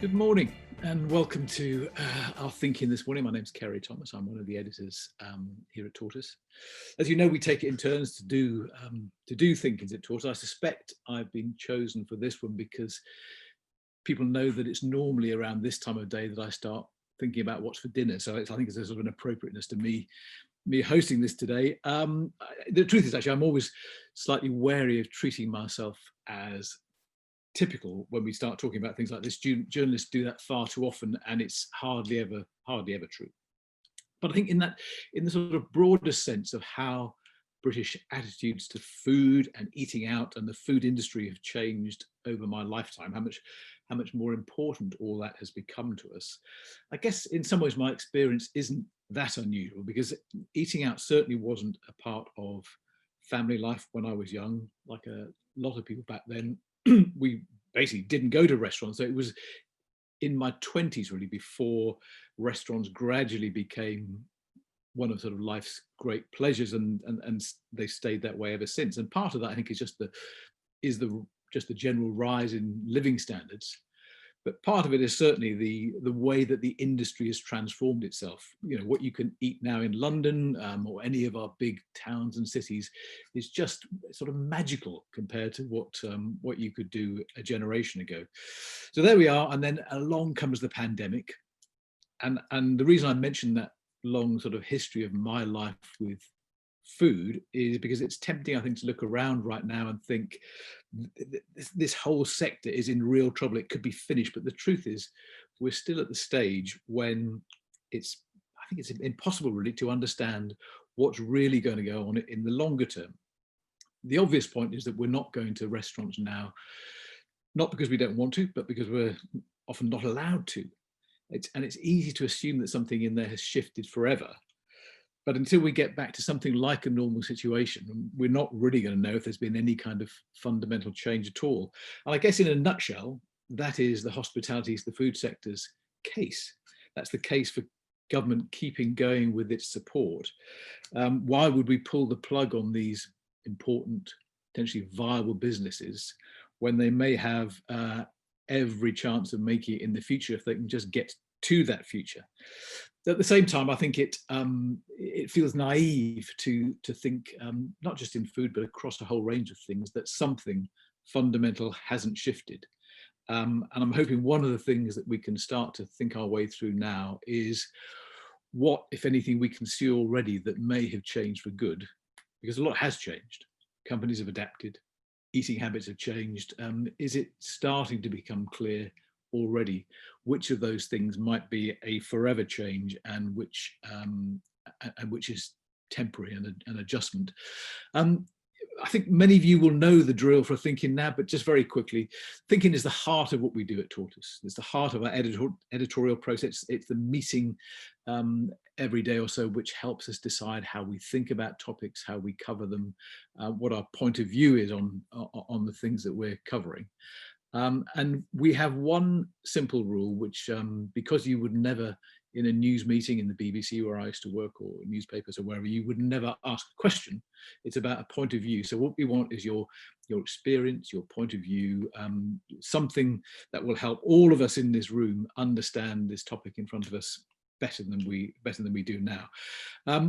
Good morning and welcome to our thinking this morning. My name's Ceri Thomas. I'm one of the editors here at Tortoise. As you know, we take it in turns to do thinkings at Tortoise. I suspect I've been chosen for this one because people know that it's normally around this time of day that I start thinking about what's for dinner. So I think it's a sort of an appropriateness to me hosting this today. The truth is, actually, I'm always slightly wary of treating myself as typical when we start talking about things like this. Journalists do that far too often, and it's hardly ever true. But I think in the sort of broader sense of how British attitudes to food and eating out and the food industry have changed over my lifetime, how much more important all that has become to us, I guess in some ways my experience isn't that unusual, because eating out certainly wasn't a part of family life when I was young. Like a lot of people back then, we basically didn't go to restaurants. So it was in my 20s really before restaurants gradually became one of sort of life's great pleasures, and they stayed that way ever since. And part of that, I think, is just the general rise in living standards. But part of it is certainly the way that the industry has transformed itself. You know, what you can eat now in London or any of our big towns and cities is just sort of magical compared to what you could do a generation ago. So there we are, and then along comes the pandemic, and the reason I mentioned that long sort of history of my life with food is because it's tempting, I think, to look around right now and think this whole sector is in real trouble. It could be finished, but the truth is we're still at the stage when I think it's impossible really to understand what's really going to go on in the longer term. The obvious point is that we're not going to restaurants now, not because we don't want to, but because we're often not allowed to. It's easy to assume that something in there has shifted forever. But until we get back to something like a normal situation, we're not really going to know if there's been any kind of fundamental change at all. And I guess in a nutshell, that is the hospitality's, the food sector's case. That's the case for government keeping going with its support. Why would we pull the plug on these important, potentially viable businesses when they may have every chance of making it in the future if they can just get to that future? At the same time, I think it feels naive to think, not just in food, but across a whole range of things, that something fundamental hasn't shifted. And I'm hoping one of the things that we can start to think our way through now is what, if anything, we can see already that may have changed for good, because a lot has changed. Companies have adapted, eating habits have changed. Is it starting to become clear already which of those things might be a forever change and which is temporary and an adjustment? I think many of you will know the drill for thinking now, but just very quickly, thinking is the heart of what we do at Tortoise. It's the heart of our editorial process. It's the meeting every day or so which helps us decide how we think about topics, how we cover them, what our point of view is on the things that we're covering. And we have one simple rule, which because you would never, in a news meeting in the BBC where I used to work, or newspapers or wherever, you would never ask a question. It's about a point of view. So what we want is your experience, your point of view, something that will help all of us in this room understand this topic in front of us better than we do now.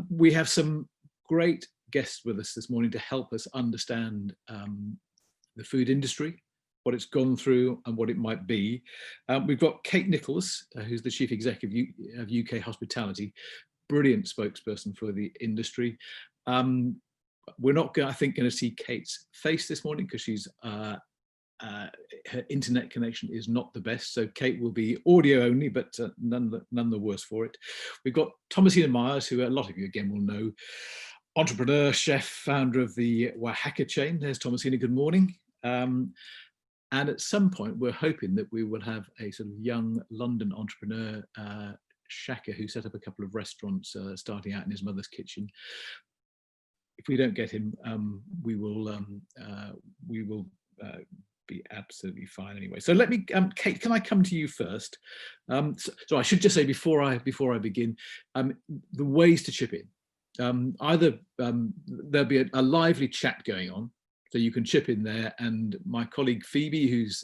We have some great guests with us this morning to help us understand the food industry, what it's gone through and what it might be. We've got Kate Nichols, who's the Chief Executive of UK Hospitality, brilliant spokesperson for the industry. We're not, I think, going to see Kate's face this morning because she's her internet connection is not the best. So Kate will be audio only, but none the worse for it. We've got Thomasina Miers, who a lot of you again will know, entrepreneur, chef, founder of the Wahaca chain. There's Thomasina, good morning. And at some point, we're hoping that we will have a sort of young London entrepreneur, Shaka, who set up a couple of restaurants starting out in his mother's kitchen. If we don't get him, we will be absolutely fine anyway. So let me, Kate, can I come to you first? So I should just say before I begin, the ways to chip in. Either there'll be a lively chat going on. So you can chip in there, and my colleague Phoebe, who's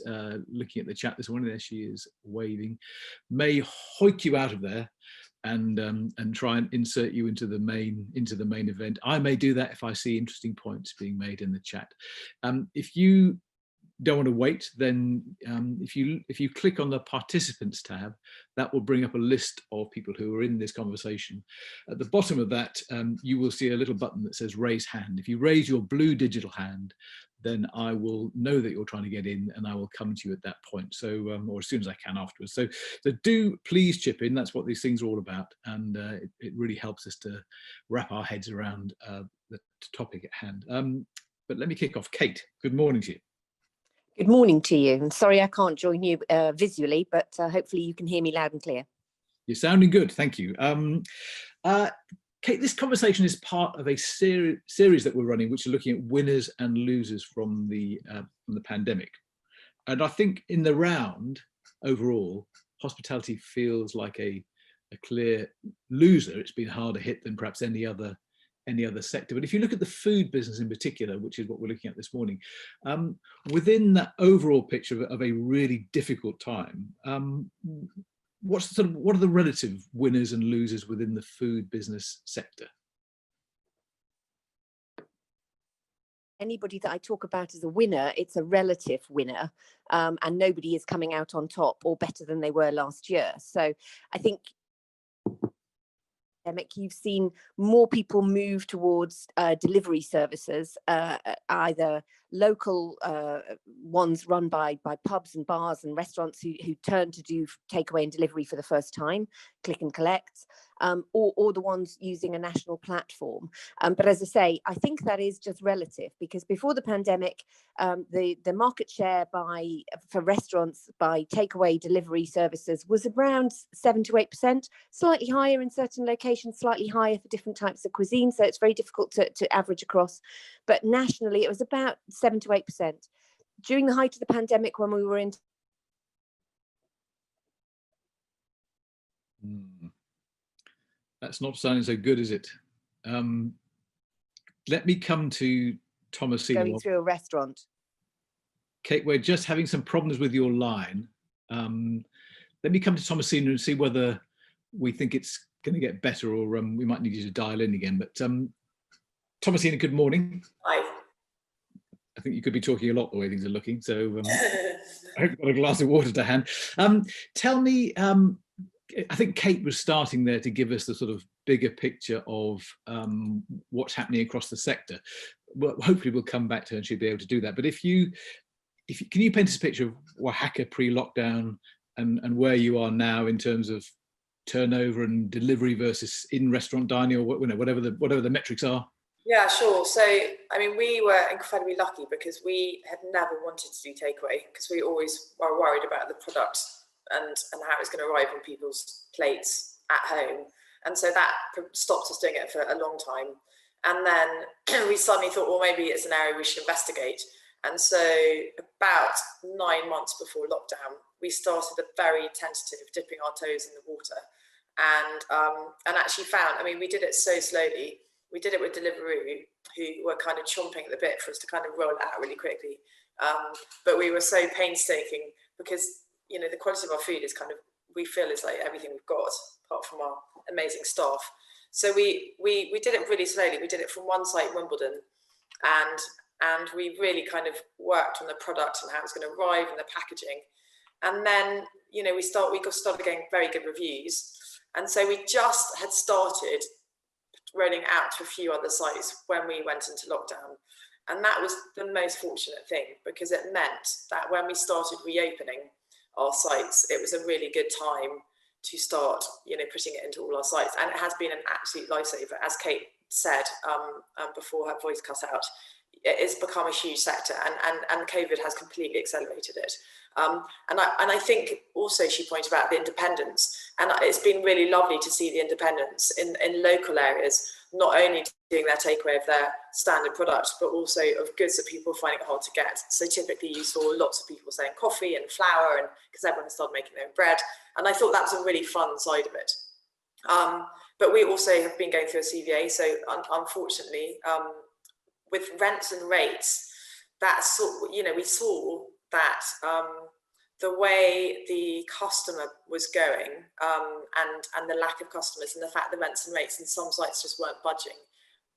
looking at the chat this morning, there she is waving, may hoik you out of there and try and insert you into the main event. I may do that if I see interesting points being made in the chat. If you don't want to wait, then if you click on the participants tab, that will bring up a list of people who are in this conversation. At the bottom of that, you will see a little button that says raise hand. If you raise your blue digital hand, then I will know that you're trying to get in, and I will come to you at that point. So, or as soon as I can afterwards. So do please chip in. That's what these things are all about, and it really helps us to wrap our heads around the topic at hand. But let me kick off. Kate, good morning to you. Good morning to you. I'm sorry I can't join you visually, but hopefully you can hear me loud and clear. You're sounding good, thank you. Kate, this conversation is part of a series that we're running, which is looking at winners and losers from the pandemic. And I think in the round, overall, hospitality feels like a clear loser. It's been harder hit than perhaps any other sector. But if you look at the food business in particular, which is what we're looking at this morning, within that overall picture of a really difficult time, what are the relative winners and losers within the food business sector? Anybody that I talk about as a winner, it's a relative winner, and nobody is coming out on top or better than they were last year. So I think you've seen more people move towards delivery services, either local ones run by pubs and bars and restaurants who turn to do takeaway and delivery for the first time, click and collect, or the ones using a national platform. But as I say, I think that is just relative, because before the pandemic, the market share for restaurants by takeaway delivery services was around 7 to 8%, slightly higher in certain locations, slightly higher for different types of cuisine. So it's very difficult to average across. But nationally, it was about 7 to 8%. During the height of the pandemic, when we were in. That's not sounding so good, is it? Let me come to Thomasina. Going through a restaurant. Kate, we're just having some problems with your line. Let me come to Thomasina and see whether we think it's going to get better, or we might need you to dial in again. But Thomasina, good morning. Hi. I think you could be talking a lot the way things are looking. So I hope you've got a glass of water to hand. Tell me, I think Kate was starting there to give us the sort of bigger picture of what's happening across the sector. Well, hopefully we'll come back to her and she'll be able to do that. But can you paint us a picture of Wahaca pre-lockdown and where you are now in terms of turnover and delivery versus in-restaurant dining, or whatever the metrics are? Yeah, sure. So, I mean, we were incredibly lucky because we had never wanted to do takeaway, because we always were worried about the product and how it's going to arrive on people's plates at home. And so that stopped us doing it for a long time. And then we suddenly thought, well, maybe it's an area we should investigate. And so about 9 months before lockdown, we started a very tentative dipping our toes in the water, and actually found, I mean, we did it so slowly. We did it with Deliveroo, who were kind of chomping at the bit for us to kind of roll it out really quickly. But we were so painstaking because, you know, the quality of our food is kind of, we feel is like everything we've got, apart from our amazing staff. So we did it really slowly. We did it from one site, Wimbledon, and we really kind of worked on the product and how it was going to arrive and the packaging. And then, you know, we started getting very good reviews. And so we just had started rolling out to a few other sites when we went into lockdown. And that was the most fortunate thing, because it meant that when we started reopening our sites, it was a really good time to start, you know, putting it into all our sites. And it has been an absolute lifesaver. As Kate said before her voice cut out, it's become a huge sector, and COVID has completely accelerated it. And I think also she pointed out the independents, and it's been really lovely to see the independents in local areas, not only doing their takeaway of their standard product, but also of goods that people are finding it hard to get. So typically you saw lots of people saying coffee and flour, and because everyone started making their own bread. And I thought that was a really fun side of it. But we also have been going through a CVA. So unfortunately, with rents and rates, we saw that the way the customer was going, and the lack of customers, and the fact the rents and rates in some sites just weren't budging.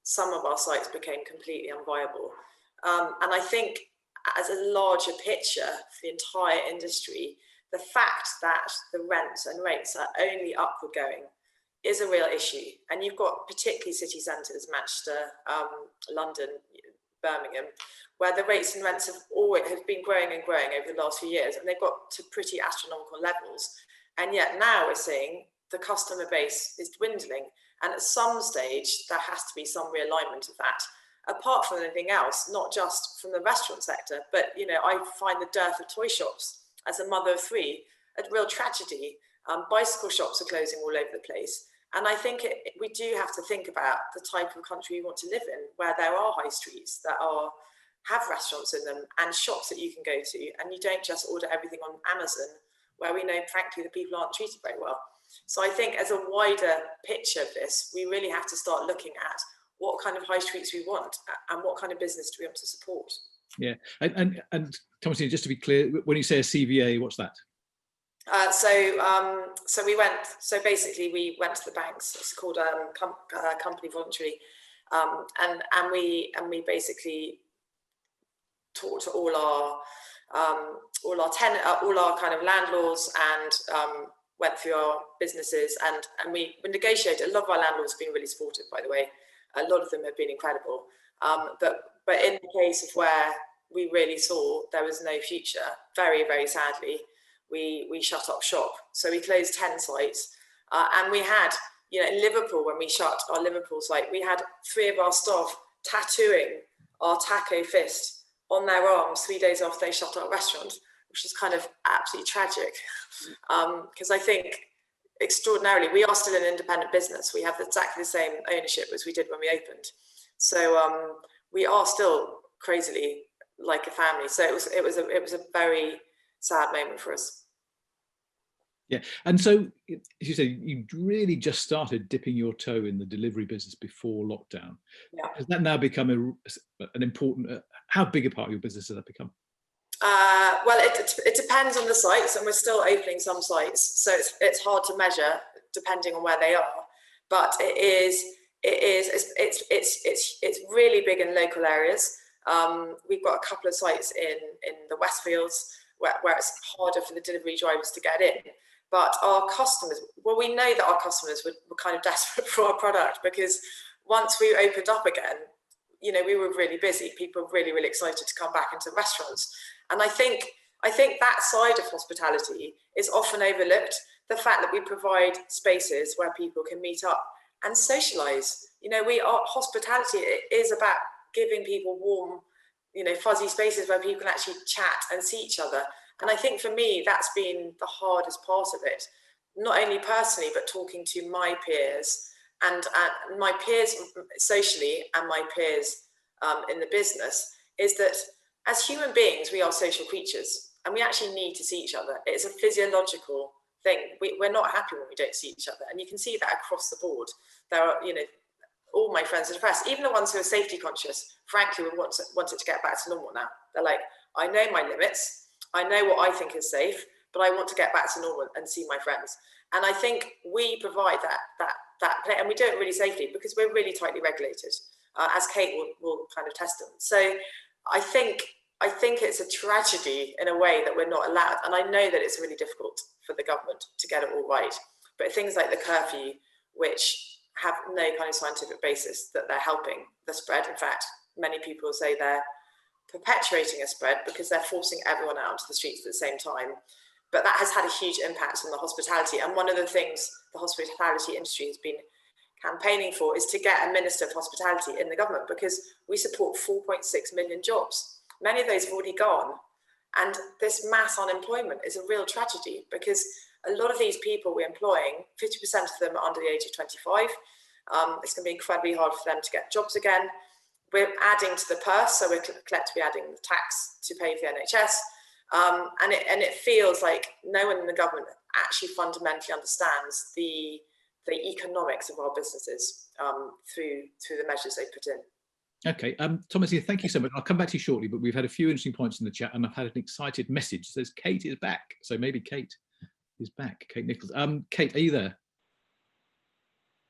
Some of our sites became completely unviable. And I think as a larger picture for the entire industry, the fact that the rents and rates are only upward going is a real issue. And you've got particularly city centres, Manchester, London, Birmingham, where the rates and rents have been growing and growing over the last few years, and they've got to pretty astronomical levels. And yet now we're seeing the customer base is dwindling. And at some stage, there has to be some realignment of that. Apart from anything else, not just from the restaurant sector, but I find the dearth of toy shops as a mother of three a real tragedy. Bicycle shops are closing all over the place. And I think we do have to think about the type of country we want to live in, where there are high streets that have restaurants in them and shops that you can go to, and you don't just order everything on Amazon, where we know, frankly, the people aren't treated very well. So I think as a wider picture of this, we really have to start looking at what kind of high streets we want and what kind of business do we want to support. Yeah, and Thomasina, just to be clear, when you say a CVA, what's that? So basically we went to the banks. It's called company voluntary, and we basically talked to all our kind of landlords, and went through our businesses, and we negotiated. A lot of our landlords have been really supportive, by the way. A lot of them have been incredible. But in the case of where we really saw there was no future, very, very sadly, we shut up shop. So we closed 10 sites, and we had, in Liverpool, when we shut our Liverpool site, we had 3 of our staff tattooing our taco fist on their arms 3 days after they shut our restaurant, which is kind of absolutely tragic. Because I think extraordinarily, we are still an independent business. We have exactly the same ownership as we did when we opened. So we are still crazily like a family. So it was a very sad moment for us. Yeah, and so as you say, you really just started dipping your toe in the delivery business before lockdown. Yeah. Has that now become an important? How big a part of your business has that become? Well, it depends on the sites, and we're still opening some sites, so it's hard to measure depending on where they are. But it's really big in local areas. We've got a couple of sites in the Westfields where it's harder for the delivery drivers to get in. But our customers, well, we know that our customers were kind of desperate for our product, because once we opened up again, we were really busy. People were really, really excited to come back into restaurants. And I think that side of hospitality is often overlooked. The fact that we provide spaces where people can meet up and socialize. Hospitality is about giving people warm, fuzzy spaces where people can actually chat and see each other. And I think for me, that's been the hardest part of it, not only personally, but talking to my peers and my peers socially and my peers in the business, is that as human beings, we are social creatures, and we actually need to see each other. It's a physiological thing. We're not happy when we don't see each other. And you can see that across the board. There are, all my friends are depressed, even the ones who are safety conscious, frankly, would want it to get back to normal now. They're like, I know my limits. I know what I think is safe, but I want to get back to normal and see my friends. And I think we provide that play, and we do it really safely because we're really tightly regulated, as Kate will kind of test them. So I think it's a tragedy in a way that we're not allowed. And I know that it's really difficult for the government to get it all right. But things like the curfew, which have no kind of scientific basis that they're helping the spread. In fact, many people say they're perpetuating a spread because they're forcing everyone out onto the streets at the same time. But that has had a huge impact on the hospitality. And one of the things the hospitality industry has been campaigning for is to get a Minister of Hospitality in the government, because we support 4.6 million jobs. Many of those have already gone. And this mass unemployment is a real tragedy, because a lot of these people we're employing, 50% of them are under the age of 25. It's going to be incredibly hard for them to get jobs again. We're adding to the purse, so we're collectively adding the tax to pay for the NHS. And it feels like no one in the government actually fundamentally understands the economics of our businesses through the measures they put in. Okay, Thomasina, thank you so much. I'll come back to you shortly, but we've had a few interesting points in the chat, and I've had an excited message. It says Kate is back, so maybe Kate is back. Kate Nichols. Kate, are you there?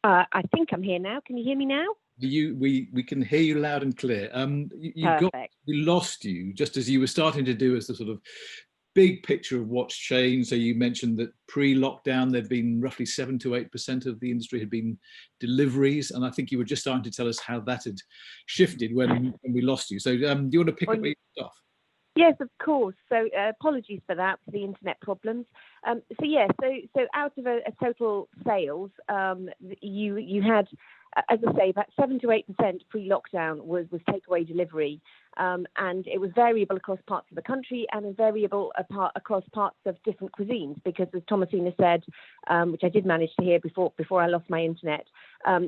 I think I'm here now. Can you hear me now? We can hear you loud and clear. We lost you just as you were starting to do as the sort of big picture of what's changed. So you mentioned that pre-lockdown there'd been roughly 7 to 8% of the industry had been deliveries, and I think you were just starting to tell us how that had shifted when we lost you. So do you want to pick up where you left off? Yes, of course. So apologies for that, for the internet problems. So out of a total sales, you had, as I say, about 7 to 8% pre-lockdown was takeaway delivery, and it was variable across parts of the country and variable across parts of different cuisines. Because as Thomasina said, which I did manage to hear before I lost my internet,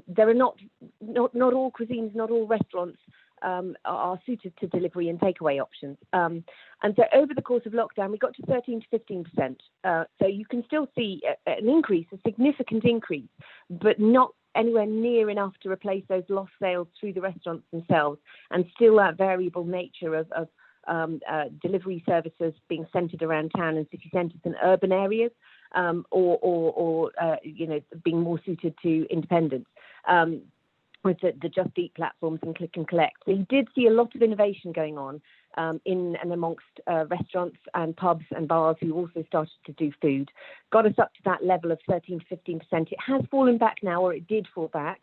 there are not all cuisines, not all restaurants are suited to delivery and takeaway options. And so over the course of lockdown, we got to 13 to 15%. So you can still see an increase, a significant increase, but not anywhere near enough to replace those lost sales through the restaurants themselves, and still that variable nature of delivery services being centred around town and city centres and urban areas, or being more suited to independents. With the Just Eat platforms and click and collect. So you did see a lot of innovation going on in and amongst restaurants and pubs and bars who also started to do food. Got us up to that level of 13 to 15%. It has fallen back now, or it did fall back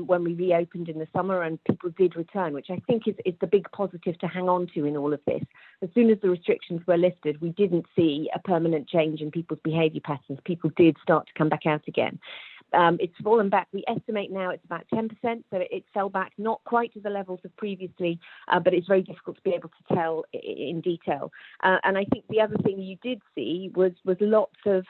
when we reopened in the summer and people did return, which I think is the big positive to hang on to in all of this. As soon as the restrictions were lifted, we didn't see a permanent change in people's behaviour patterns. People did start to come back out again. It's fallen back. We estimate now it's about 10%, so it fell back, not quite to the levels of previously, but it's very difficult to be able to tell in detail. And I think the other thing you did see was lots of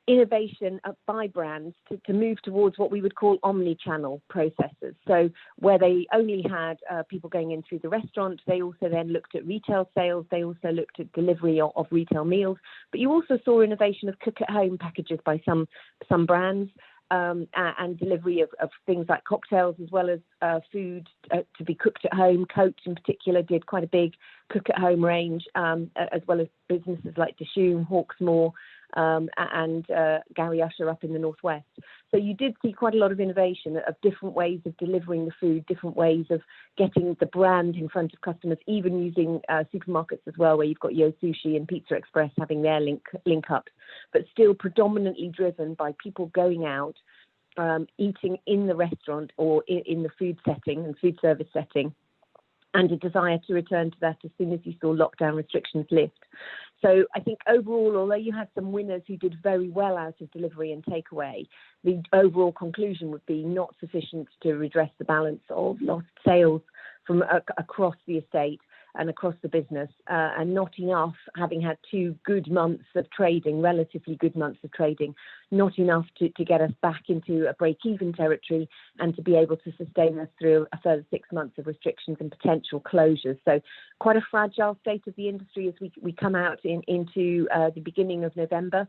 innovation by brands to move towards what we would call omni-channel processes. So where they only had people going in through the restaurant, they also then looked at retail sales, they also looked at delivery of retail meals, but you also saw innovation of cook-at-home packages by some brands, and delivery of things like cocktails, as well as food to be cooked at home. Coach in particular did quite a big cook-at-home range, as well as businesses like Dishoom, Hawksmoor, and Gary Usher up in the northwest. So you did see quite a lot of innovation of different ways of delivering the food, different ways of getting the brand in front of customers, even using supermarkets as well, where you've got Yo Sushi and Pizza Express having their link ups, but still predominantly driven by people going out, eating in the restaurant or in the food setting and food service setting, and a desire to return to that as soon as you saw lockdown restrictions lift. So I think overall, although you had some winners who did very well out of delivery and takeaway, the overall conclusion would be not sufficient to redress the balance of lost sales from across the estate and across the business, and not enough, having had 2 good months of trading, relatively good months of trading, not enough to get us back into a break-even territory and to be able to sustain us through a further 6 months of restrictions and potential closures. So quite a fragile state of the industry as we come out into the beginning of November.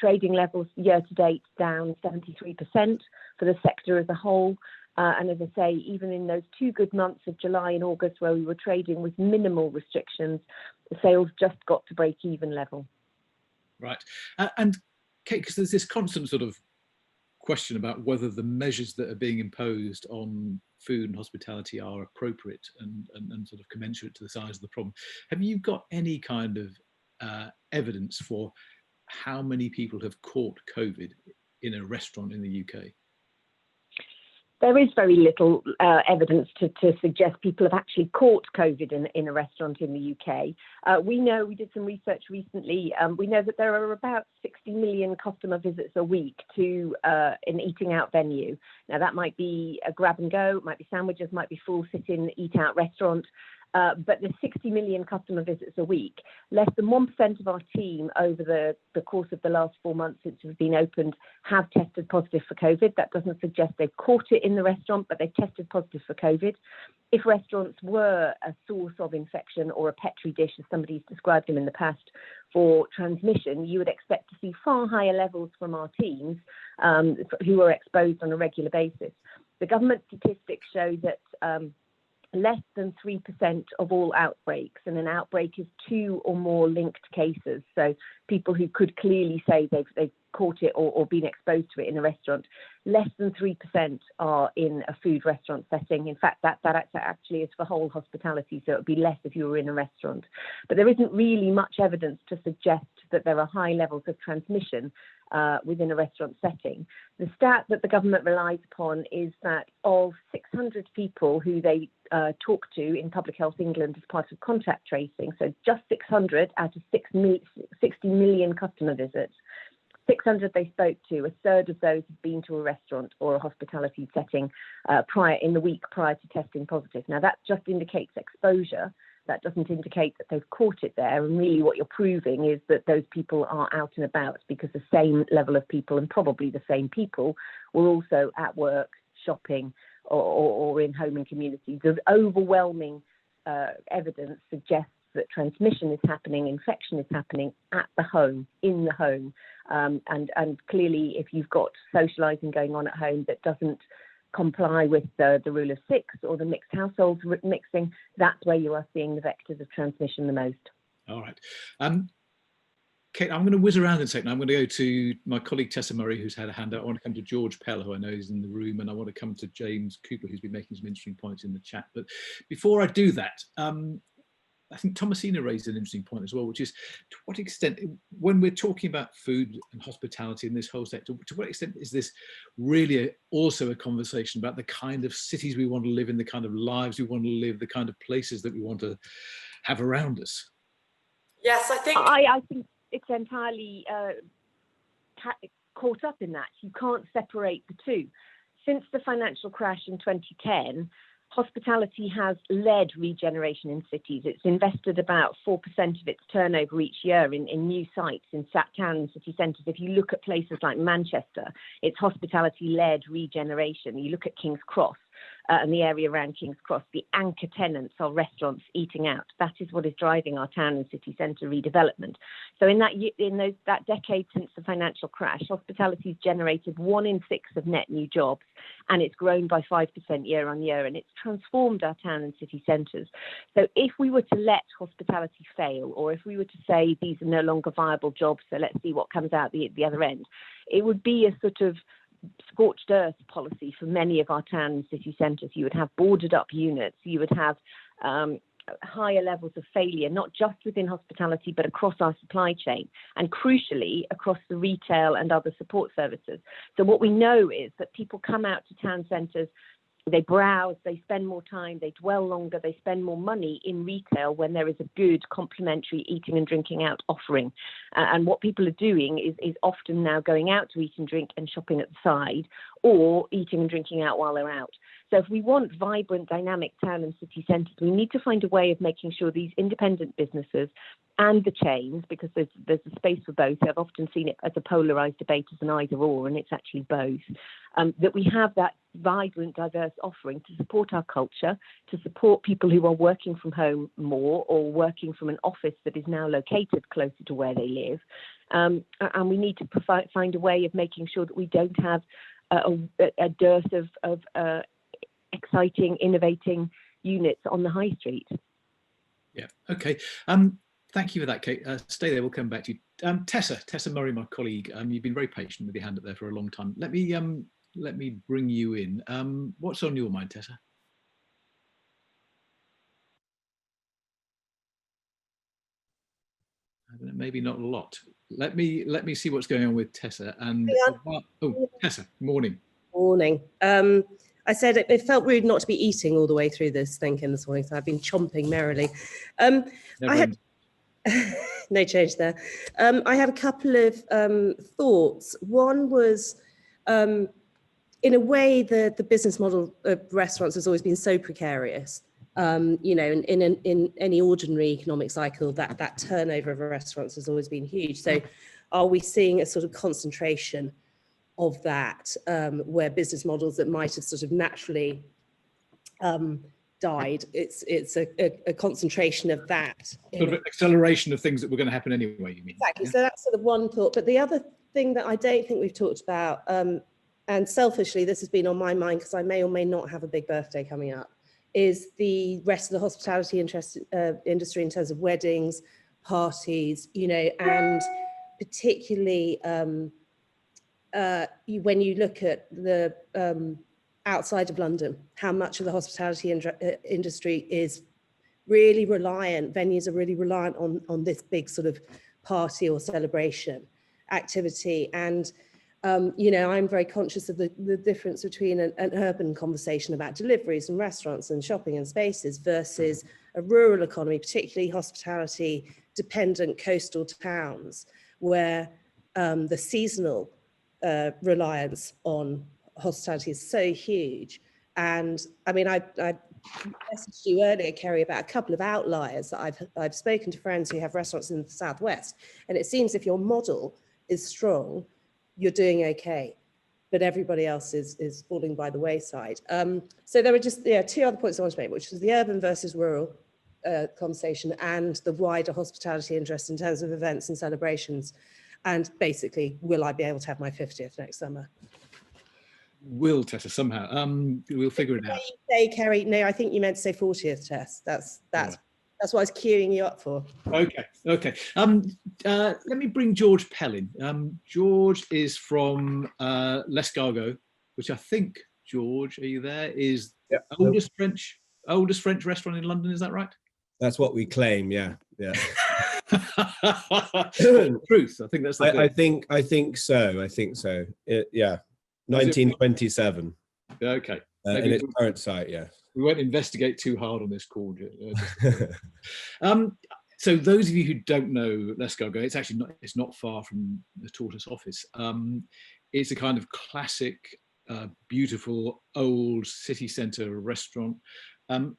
Trading levels year to date down 73% for the sector as a whole. And as I say, even in those 2 good months of July and August where we were trading with minimal restrictions, the sales just got to break-even level. Right. And Kate, because there's this constant sort of question about whether the measures that are being imposed on food and hospitality are appropriate and sort of commensurate to the size of the problem. Have you got any kind of evidence for how many people have caught COVID in a restaurant in the UK? There is very little evidence to suggest people have actually caught COVID in a restaurant in the UK. We know, we did some research recently, we know that there are about 60 million customer visits a week to an eating out venue. Now that might be a grab and go, it might be sandwiches, might be full sit-in eat out restaurant. But the 60 million customer visits a week, less than 1% of our team over the course of the last 4 months since we've been opened have tested positive for COVID. That doesn't suggest they've caught it in the restaurant, but they've tested positive for COVID. If restaurants were a source of infection or a petri dish, as somebody's described them in the past, for transmission, you would expect to see far higher levels from our teams who are exposed on a regular basis. The government statistics show that less than 3% of all outbreaks, and an outbreak is 2 or more linked cases. So people who could clearly say they've caught it or been exposed to it in a restaurant, less than 3% are in a food restaurant setting. In fact, that actually is for whole hospitality, so it would be less if you were in a restaurant. But there isn't really much evidence to suggest that there are high levels of transmission within a restaurant setting. The stat that the government relies upon is that of 600 people who they talk to in Public Health England as part of contact tracing, so just 600 out of 60 million customer visits, 600 they spoke to, a third of those have been to a restaurant or a hospitality setting in the week prior to testing positive. Now that just indicates exposure. That doesn't indicate that they've caught it there. And really what you're proving is that those people are out and about, because the same level of people, and probably the same people, were also at work, shopping, or in home and community. The overwhelming evidence suggests that transmission is happening, infection is happening at the home, in the home. And clearly, if you've got socialising going on at home that doesn't comply with the rule of 6 or the mixed households mixing, that's where you are seeing the vectors of transmission the most. All right. Kate, I'm going to whiz around in a second. I'm going to go to my colleague Tessa Murray, who's had a hand out. I want to come to George Pell, who I know is in the room, and I want to come to James Cooper, who's been making some interesting points in the chat. But before I do that, I think Thomasina raised an interesting point as well, which is to what extent, when we're talking about food and hospitality in this whole sector, to what extent is this really also a conversation about the kind of cities we want to live in, the kind of lives we want to live, the kind of places that we want to have around us? Yes, I think it's entirely caught up in that. You can't separate the two. Since the financial crash in 2010, hospitality has led regeneration in cities. It's invested about 4% of its turnover each year in new sites in town and city centres. If you look at places like Manchester, it's hospitality-led regeneration. You look at King's Cross and the area around King's Cross, the anchor tenants are restaurants eating out. That is what is driving our town and city centre redevelopment. So in that decade since the financial crash, hospitality's generated 1 in 6 of net new jobs, and it's grown by 5% year on year, and it's transformed our town and city centres. So if we were to let hospitality fail, or if we were to say these are no longer viable jobs, so let's see what comes out the other end, it would be a sort of scorched earth policy for many of our town and city centres. You would have boarded up units, you would have higher levels of failure, not just within hospitality, but across our supply chain, and crucially across the retail and other support services. So what we know is that people come out to town centres, they browse, they spend more time, they dwell longer, they spend more money in retail when there is a good complementary eating and drinking out offering. And what people are doing is often now going out to eat and drink and shopping at the side, or eating and drinking out while they're out. So if we want vibrant, dynamic town and city centres, we need to find a way of making sure these independent businesses and the chains, because there's a space for both. I've often seen it as a polarised debate as an either or, and it's actually both. That we have that vibrant, diverse offering to support our culture, to support people who are working from home more or working from an office that is now located closer to where they live. And we need to find a way of making sure that we don't have a dearth of exciting, innovating units on the high street. Yeah, okay. Thank you for that, Kate. Stay there, we'll come back to you. Tessa Murray, my colleague, you've been very patient with your hand up there for a long time. Let me bring you in. What's on your mind, Tessa? Maybe not a lot. Let me see what's going on with Tessa. And Tessa, morning. Morning. I said it felt rude not to be eating all the way through this thinking this morning, so I've been chomping merrily. No change there. I had a couple of thoughts. One was, in a way, the business model of restaurants has always been so precarious. You know, in any ordinary economic cycle, that turnover of restaurants has always been huge. So are we seeing a sort of concentration of that, where business models that might have sort of naturally died, it's a concentration of that. Sort of acceleration of things that were going to happen anyway, you mean? Exactly. Yeah. So that's sort of one thought. But the other thing that I don't think we've talked about and selfishly, this has been on my mind because I may or may not have a big birthday coming up, is the rest of the hospitality industry in terms of weddings, parties, you know, and particularly when you look at the outside of London, how much of the hospitality industry is really reliant, venues are really reliant on this big sort of party or celebration activity. And you know, I'm very conscious of the difference between an urban conversation about deliveries and restaurants and shopping and spaces versus a rural economy, particularly hospitality dependent coastal towns, where the seasonal reliance on hospitality is so huge. And I mean, I messaged you earlier, Ceri, about a couple of outliers that I've spoken to friends who have restaurants in the Southwest, and it seems if your model is strong, you're doing okay, but everybody else is falling by the wayside. So there were just two other points I want to make, which was the urban versus rural conversation and the wider hospitality interest in terms of events and celebrations. And basically, will I be able to have my 50th next summer? Will, Tessa, somehow. We'll figure it out. Say, Ceri, no, I think you meant to say 40th, Tess. That's what I was queuing you up for. Okay. Let me bring George Pellen. George is from L'Escargot, which I think, George, are you there? Is the oldest French restaurant in London? Is that right? That's what we claim. Yeah. Truth. I think that's. I think so. Yeah. 1927. Okay. In its current site, yeah. We won't investigate too hard on this call. So those of you who don't know L'Escargot, it's actually not far from the Tortoise office. It's a kind of classic, beautiful old city centre restaurant. And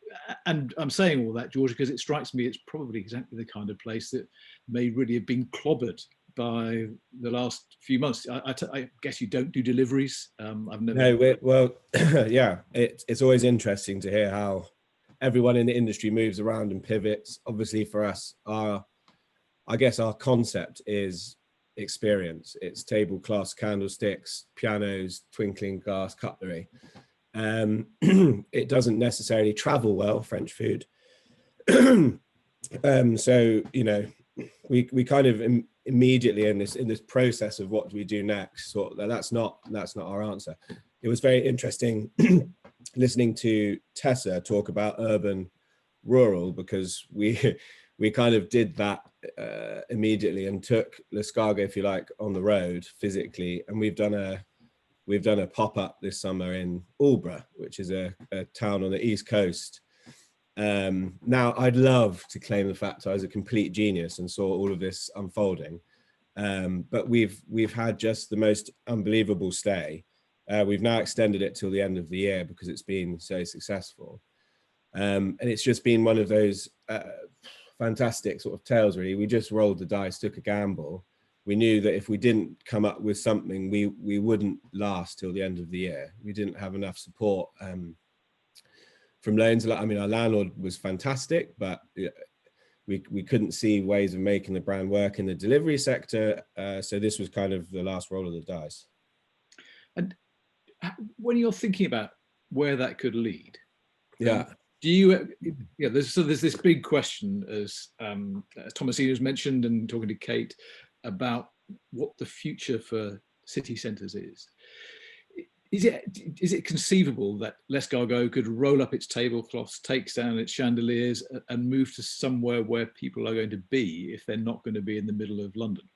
I'm saying all that, George, because it strikes me it's probably exactly the kind of place that may really have been clobbered by the last few months. I guess you don't do deliveries. I've never. No, well, yeah, it's always interesting to hear how everyone in the industry moves around and pivots. Obviously, for us, I guess our concept is experience. It's tablecloths, candlesticks, pianos, twinkling glass cutlery. It doesn't necessarily travel well, French food. So you know, we kind of immediately in this process of what do we do next, so that's not our answer. It was very interesting listening to Tessa talk about urban rural, because we kind of did that immediately and took L'Escargot, if you like, on the road physically, and we've done a pop-up this summer in Aldborough, which is a town on the East Coast. Now, I'd love to claim the fact I was a complete genius and saw all of this unfolding, but we've had just the most unbelievable stay. We've now extended it till the end of the year because it's been so successful, and it's just been one of those fantastic sort of tales, really. We just rolled the dice, took a gamble. We knew that if we didn't come up with something, we wouldn't last till the end of the year. We didn't have enough support from loans. I mean, our landlord was fantastic, but we couldn't see ways of making the brand work in the delivery sector. So this was kind of the last roll of the dice. And when you're thinking about where that could lead, yeah, do you? Yeah, there's this big question, as Thomasina has mentioned, and talking to Kate about what the future for city centres is. Is it conceivable that L'Escargot could roll up its tablecloths, take down its chandeliers, and move to somewhere where people are going to be if they're not going to be in the middle of London?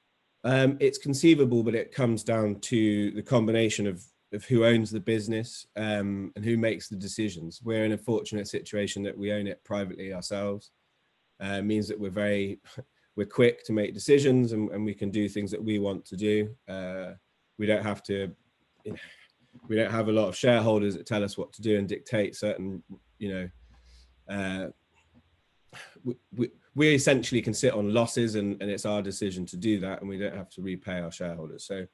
It's conceivable, but it comes down to the combination of who owns the business and who makes the decisions. We're in a fortunate situation that we own it privately ourselves. Means that we're quick to make decisions, and we can do things that we want to do. We don't have to. We don't have a lot of shareholders that tell us what to do and dictate certain, we essentially can sit on losses, and it's our decision to do that, and we don't have to repay our shareholders. So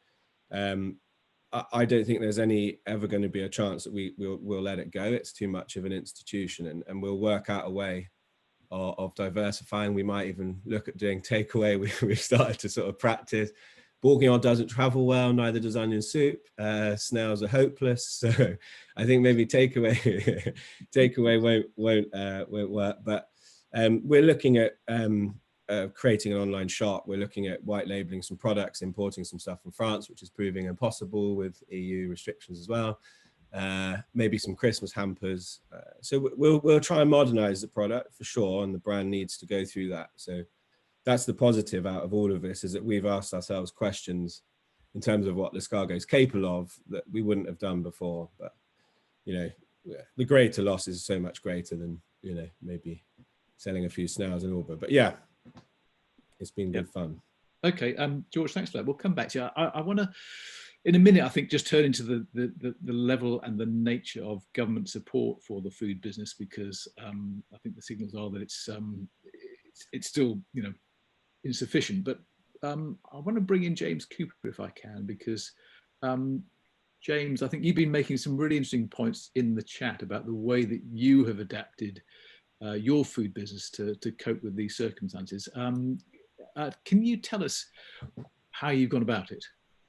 I don't think there's ever going to be a chance that we'll let it go. It's too much of an institution, and we'll work out a way of diversifying. We might even look at doing takeaway. We've started to sort of practice bourguignon doesn't travel well, neither does onion soup. Snails are hopeless. So I think maybe takeaway won't work. But we're looking at creating an online shop. We're looking at white labeling some products, importing some stuff from France, which is proving impossible with EU restrictions as well. Maybe some Christmas hampers. So we'll try and modernize the product for sure, and the brand needs to go through that. So that's the positive out of all of this, is that we've asked ourselves questions in terms of what L'Escargot is capable of that we wouldn't have done before. But, you know, the greater loss is so much greater than, you know, maybe selling a few snails and all. But yeah, it's been good fun. Okay, George, thanks for that. We'll come back to you. I want to, in a minute, I think, just turn into the level and the nature of government support for the food business, because I think the signals are that it's still, you know, insufficient. But I want to bring in James Cooper if I can, because James, I think you've been making some really interesting points in the chat about the way that you have adapted your food business to cope with these circumstances. Can you tell us how you've gone about it?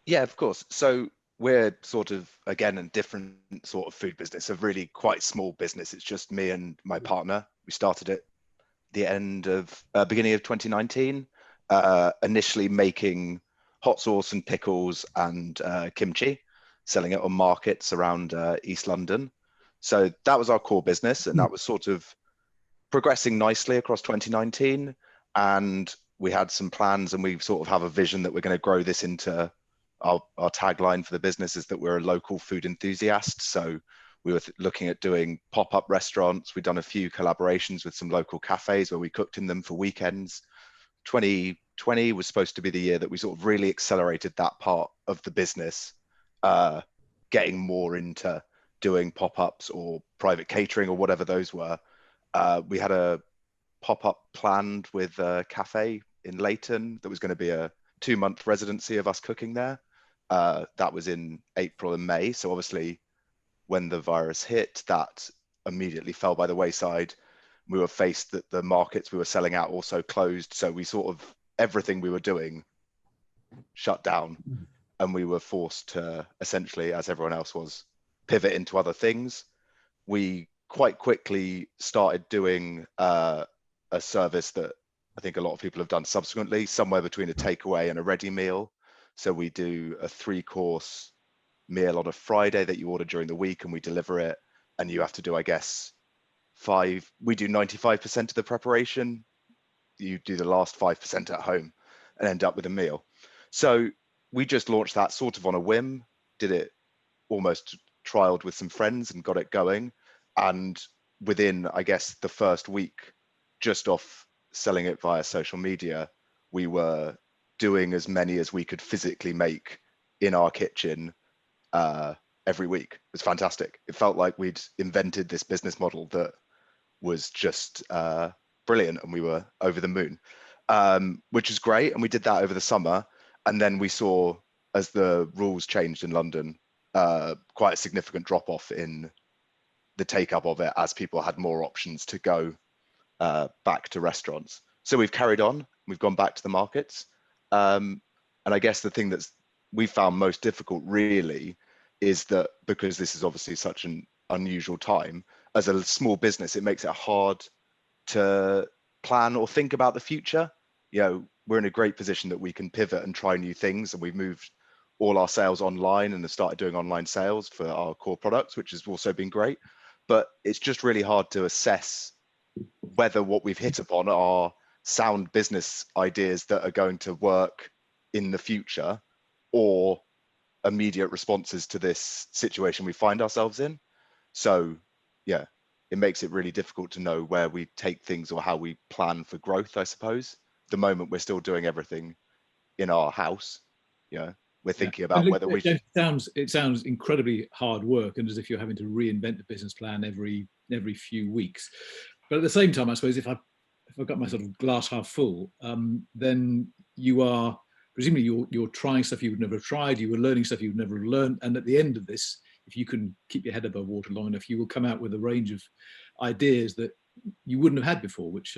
Yeah, of course. So we're sort of, again, a different sort of food business, a really quite small business. It's just me and my partner. We started it the beginning of 2019, initially making hot sauce and pickles and kimchi, selling it on markets around East London. So that was our core business, and that was sort of progressing nicely across 2019. And we had some plans, and we sort of have a vision that we're going to grow this into our tagline for the business is that we're a local food enthusiast. So we were looking at doing pop-up restaurants. We've done a few collaborations with some local cafes where we cooked in them for weekends. 2020 was supposed to be the year that we sort of really accelerated that part of the business, getting more into doing pop-ups or private catering or whatever those were. We had a pop-up planned with a cafe in Leighton that was going to be a 2-month residency of us cooking there. That was in April and May. So obviously when the virus hit, that immediately fell by the wayside. We were faced that the markets we were selling out also closed. So we sort of, everything we were doing shut down, and we were forced to essentially, as everyone else was, pivot into other things. We quite quickly started doing a service that I think a lot of people have done subsequently, somewhere between a takeaway and a ready meal. So we do a 3-course meal on a Friday that you order during the week, and we deliver it, and you have to do, I guess, we do 95% of the preparation. You do the last 5% at home and end up with a meal. So we just launched that sort of on a whim, did it almost trialed with some friends and got it going. And within, I guess, the first week, just off selling it via social media, we were doing as many as we could physically make in our kitchen every week. It was fantastic. It felt like we'd invented this business model that was just brilliant, and we were over the moon, which is great. And we did that over the summer. And then we saw, as the rules changed in London, quite a significant drop off in the take up of it as people had more options to go back to restaurants. So we've carried on, we've gone back to the markets. And I guess the thing that's we found most difficult really is that because this is obviously such an unusual time, as a small business, it makes it hard to plan or think about the future. You know, we're in a great position that we can pivot and try new things, and we've moved all our sales online and have started doing online sales for our core products, which has also been great. But it's just really hard to assess whether what we've hit upon are sound business ideas that are going to work in the future, or immediate responses to this situation we find ourselves in. So yeah, it makes it really difficult to know where we take things or how we plan for growth, I suppose. At the moment, we're still doing everything in our house. Yeah, we're thinking about whether we should. It sounds incredibly hard work, and as if you're having to reinvent the business plan every few weeks. But at the same time, I suppose if I've got my sort of glass half full, then you are presumably you're trying stuff you would never have tried, you were learning stuff you would never have learned, and at the end of this, if you can keep your head above water long enough, you will come out with a range of ideas that you wouldn't have had before, which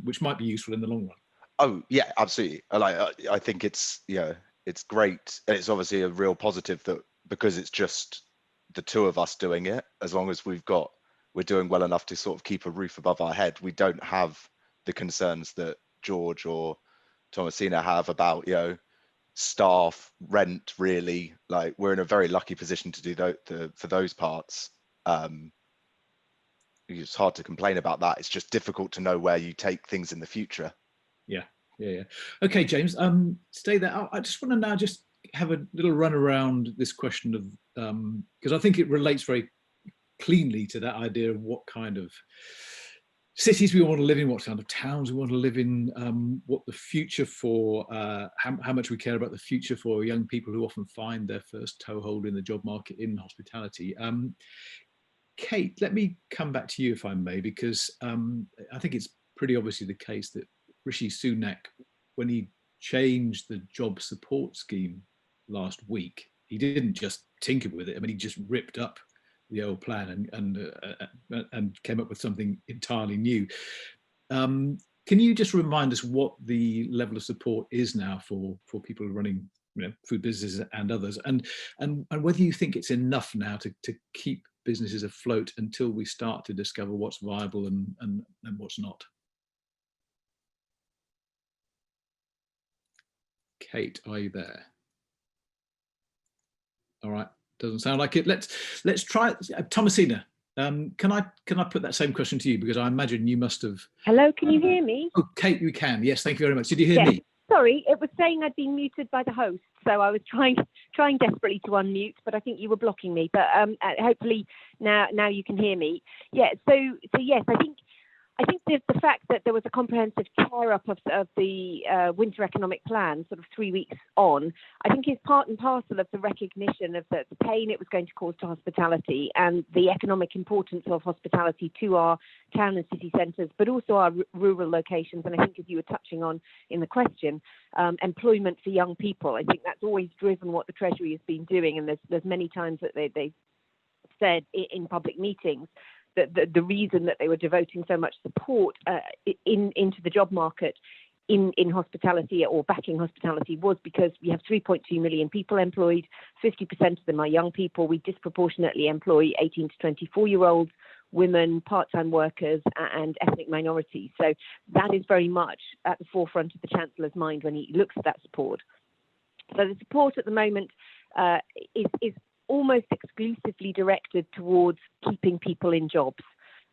which might be useful in the long run. Oh yeah, absolutely. Like I think it's it's great, and it's obviously a real positive that because it's just the two of us doing it, as long as we're doing well enough to sort of keep a roof above our head, we don't have the concerns that George or Thomasina have about, staff, rent. Really, like, we're in a very lucky position to do for those parts. It's hard to complain about that. It's just difficult to know where you take things in the future. Yeah. Okay, James, stay there. I just want to now just have a little run around this question of, because I think it relates very cleanly to that idea of what kind of cities we want to live in, what kind of towns we want to live in, what the future for, how much we care about the future for young people who often find their first toehold in the job market in hospitality. Kate, let me come back to you if I may, because I think it's pretty obviously the case that Rishi Sunak, when he changed the job support scheme last week, he didn't just tinker with it. I mean, he just ripped up the old plan and came up with something entirely new. Can you just remind us what the level of support is now for people running, food businesses and others, and whether you think it's enough now to keep businesses afloat until we start to discover what's viable and what's not? Kate, are you there? All right, doesn't sound like it. Let's try Thomasina. Can I put that same question to you, because I imagine you must have. Hello, can you hear me? Oh, Kate, you can. Yes, thank you very much. Did you hear me? Sorry, it was saying I'd been muted by the host, so I was trying desperately to unmute, but I think you were blocking me. But hopefully now you can hear me. Yeah. So yes, I think the fact that there was a comprehensive tear up of the winter economic plan sort of 3 weeks on, I think is part and parcel of the recognition of the pain it was going to cause to hospitality and the economic importance of hospitality to our town and city centres, but also our rural locations. And I think, as you were touching on in the question, employment for young people. I think that's always driven what the Treasury has been doing. And there's many times that they said in public meetings that the reason that they were devoting so much support into the job market in hospitality or backing hospitality was because we have 3.2 million people employed. 50% of them are young people. We disproportionately employ 18 to 24-year-olds, women, part-time workers, and ethnic minorities. So that is very much at the forefront of the Chancellor's mind when he looks at that support. So the support at the moment is almost exclusively directed towards keeping people in jobs.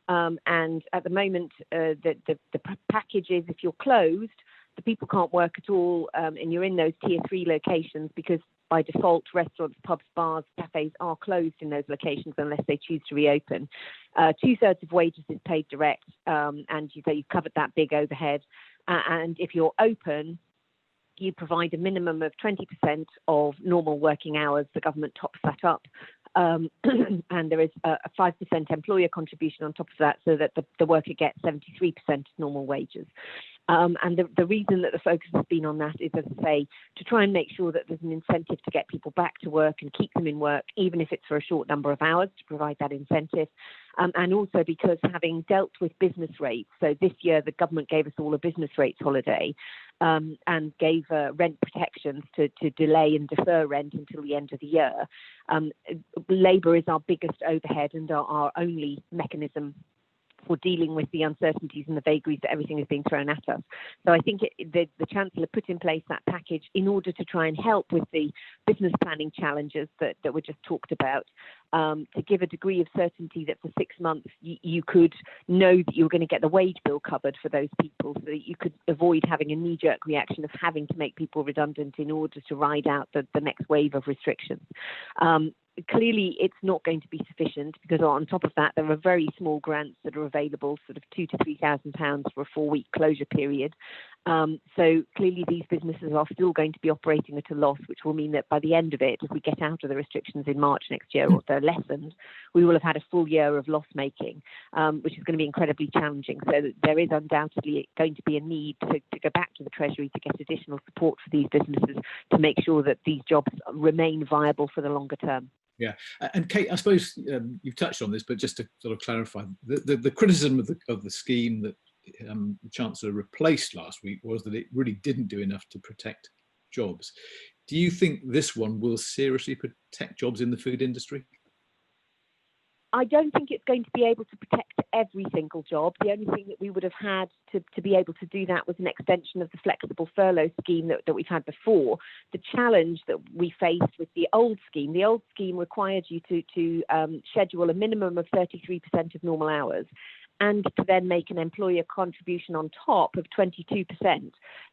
And at the moment, the package is, if you're closed, the people can't work at all, and you're in those tier 3 locations, because by default, restaurants, pubs, bars, cafes are closed in those locations unless they choose to reopen. 2/3 of wages is paid direct, and you've covered that big overhead. And if you're open, you provide a minimum of 20% of normal working hours. The government tops that up. And there is a 5% employer contribution on top of that, so that the worker gets 73% of normal wages. And the reason that the focus has been on that is, as I say, to try and make sure that there's an incentive to get people back to work and keep them in work, even if it's for a short number of hours, to provide that incentive. And also because, having dealt with business rates, so this year the government gave us all a business rates holiday, and gave rent protections to delay and defer rent until the end of the year. Labour is our biggest overhead and our only mechanism for dealing with the uncertainties and the vagaries that everything is being thrown at us. So I think the Chancellor put in place that package in order to try and help with the business planning challenges that were just talked about, to give a degree of certainty that for 6 months you could know that you were going to get the wage bill covered for those people, so that you could avoid having a knee-jerk reaction of having to make people redundant in order to ride out the next wave of restrictions. Clearly, it's not going to be sufficient, because on top of that, there are very small grants that are available, sort of £2,000 to £3,000 for a 4-week closure period. So clearly, these businesses are still going to be operating at a loss, which will mean that by the end of it, if we get out of the restrictions in March next year, or if they're lessened, we will have had a full year of loss making, which is going to be incredibly challenging. So there is undoubtedly going to be a need to go back to the Treasury to get additional support for these businesses to make sure that these jobs remain viable for the longer term. Yeah, and Kate, I suppose you've touched on this, but just to sort of clarify, the criticism of the scheme that the Chancellor replaced last week was that it really didn't do enough to protect jobs. Do you think this one will seriously protect jobs in the food industry? I don't think it's going to be able to protect every single job. The only thing that we would have had to be able to do that was an extension of the flexible furlough scheme that we've had before. The challenge that we faced with the old scheme required you to schedule a minimum of 33% of normal hours, and to then make an employer contribution on top of 22%.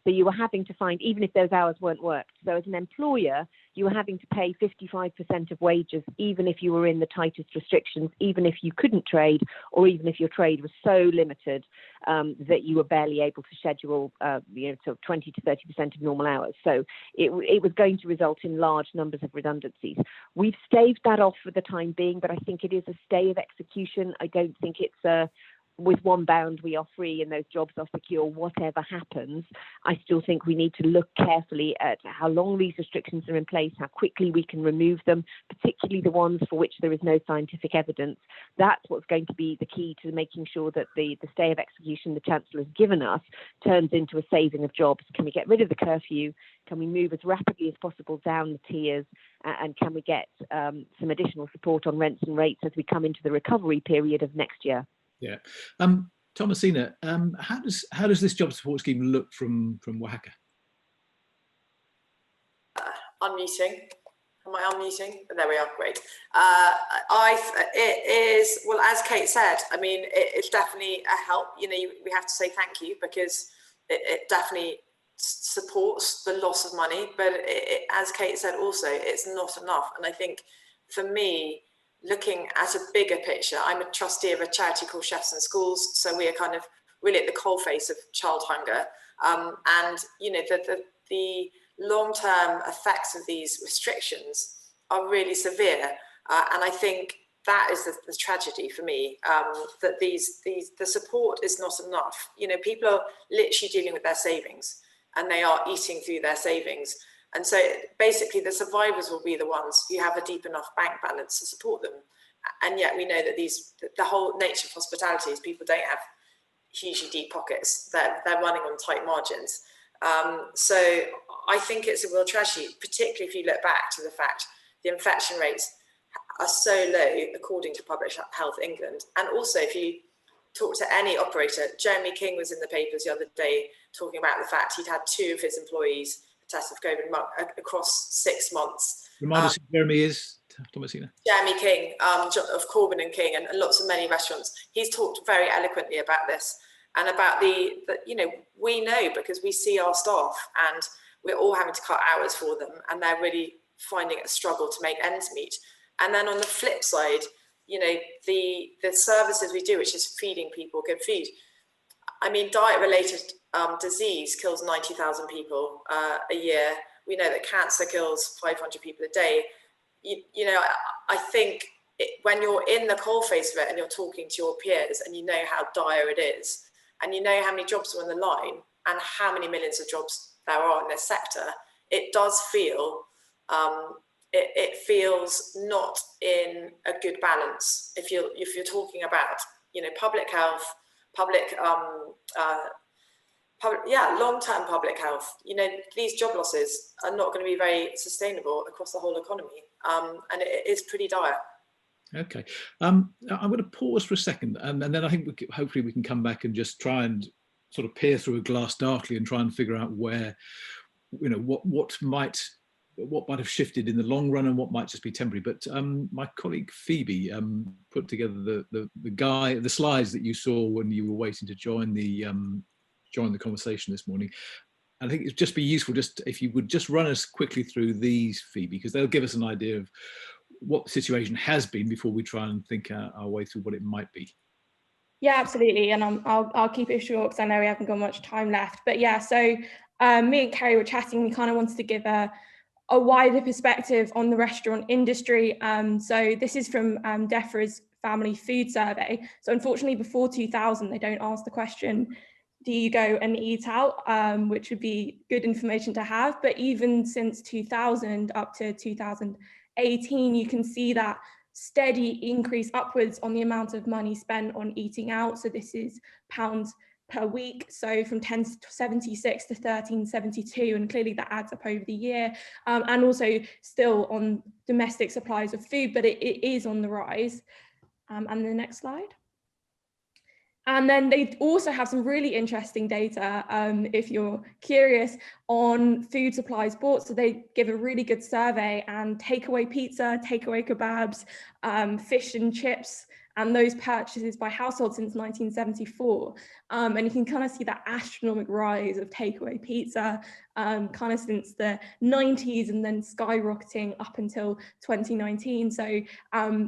So you were having to find, even if those hours weren't worked. So as an employer, you were having to pay 55% of wages, even if you were in the tightest restrictions, even if you couldn't trade, or even if your trade was so limited that you were barely able to schedule sort of 20 to 30% of normal hours. So it was going to result in large numbers of redundancies. We've staved that off for the time being, but I think it is a stay of execution. I don't think it's with one bound we are free and those jobs are secure whatever happens. I still think we need to look carefully at how long these restrictions are in place, how quickly we can remove them, particularly the ones for which there is no scientific evidence. That's what's going to be the key to making sure that the stay of execution the Chancellor has given us turns into a saving of jobs. Can we get rid of the curfew? Can we move as rapidly as possible down the tiers? And can we get some additional support on rents and rates as we come into the recovery period of next year? Yeah. Thomasina, how does this job support scheme look from Wahaca? Unmuting. Am I unmuting? There we are. Great. It is, well, as Kate said, I mean, it's definitely a help. You know, we have to say thank you, because it definitely supports the loss of money. But as Kate said, also, it's not enough. And I think for me, looking at a bigger picture, I'm a trustee of a charity called Chefs in Schools, so we are kind of really at the coalface of child hunger, and you know the long-term effects of these restrictions are really severe, and I think that is the tragedy for me, that the support is not enough. You know, people are literally dealing with their savings, and they are eating through their savings. And so basically the survivors will be the ones who have a deep enough bank balance to support them. And yet we know that the whole nature of hospitality is people don't have hugely deep pockets. They're running on tight margins. So I think it's a real tragedy, particularly if you look back to the fact the infection rates are so low, according to Public Health England. And also if you talk to any operator, Jeremy King was in the papers the other day talking about the fact he'd had 2 of his employees test of COVID across 6 months. Remind us who Jeremy is, Thomasina. Jeremy King of Corbin and King and lots of many restaurants. He's talked very eloquently about this and about the you know, we know because we see our staff and we're all having to cut hours for them and they're really finding it a struggle to make ends meet. And then on the flip side, you know, the services we do, which is feeding people good food. I mean, diet-related disease kills 90,000 people a year. We know that cancer kills 500 people a day. You know, I think when you're in the coalface of it and you're talking to your peers and you know how dire it is, and you know how many jobs are on the line and how many millions of jobs there are in this sector, it does feel, it feels not in a good balance. If you're talking about, you know, public health, long-term public health, you know, these job losses are not going to be very sustainable across the whole economy, and it is pretty dire. Okay, I'm going to pause for a second, and then I think hopefully we can come back and just try and sort of peer through a glass darkly and try and figure out where, you know, what might have shifted in the long run and what might just be temporary. But my colleague Phoebe put together the slides that you saw when you were waiting to join the conversation this morning. And I think it'd just be useful just if you would just run us quickly through these, Phoebe, because they'll give us an idea of what the situation has been before we try and think our way through what it might be. Yeah, absolutely. And I'll keep it short because I know we haven't got much time left. But yeah, so me and Ceri were chatting. We kind of wanted to give a wider perspective on the restaurant industry. So this is from DEFRA's Family Food Survey. So unfortunately, before 2000, they don't ask the question, do you go and eat out, which would be good information to have. But even since 2000 up to 2018, you can see that steady increase upwards on the amount of money spent on eating out. So this is pounds per week, so from 1076 to 1372, and clearly that adds up over the year, and also still on domestic supplies of food, but it is on the rise. And the next slide. And then they also have some really interesting data, if you're curious, on food supplies bought. So they give a really good survey, and takeaway pizza, takeaway kebabs, fish and chips, and those purchases by households since 1974. And you can kind of see that astronomical rise of takeaway pizza kind of since the 90s, and then skyrocketing up until 2019. So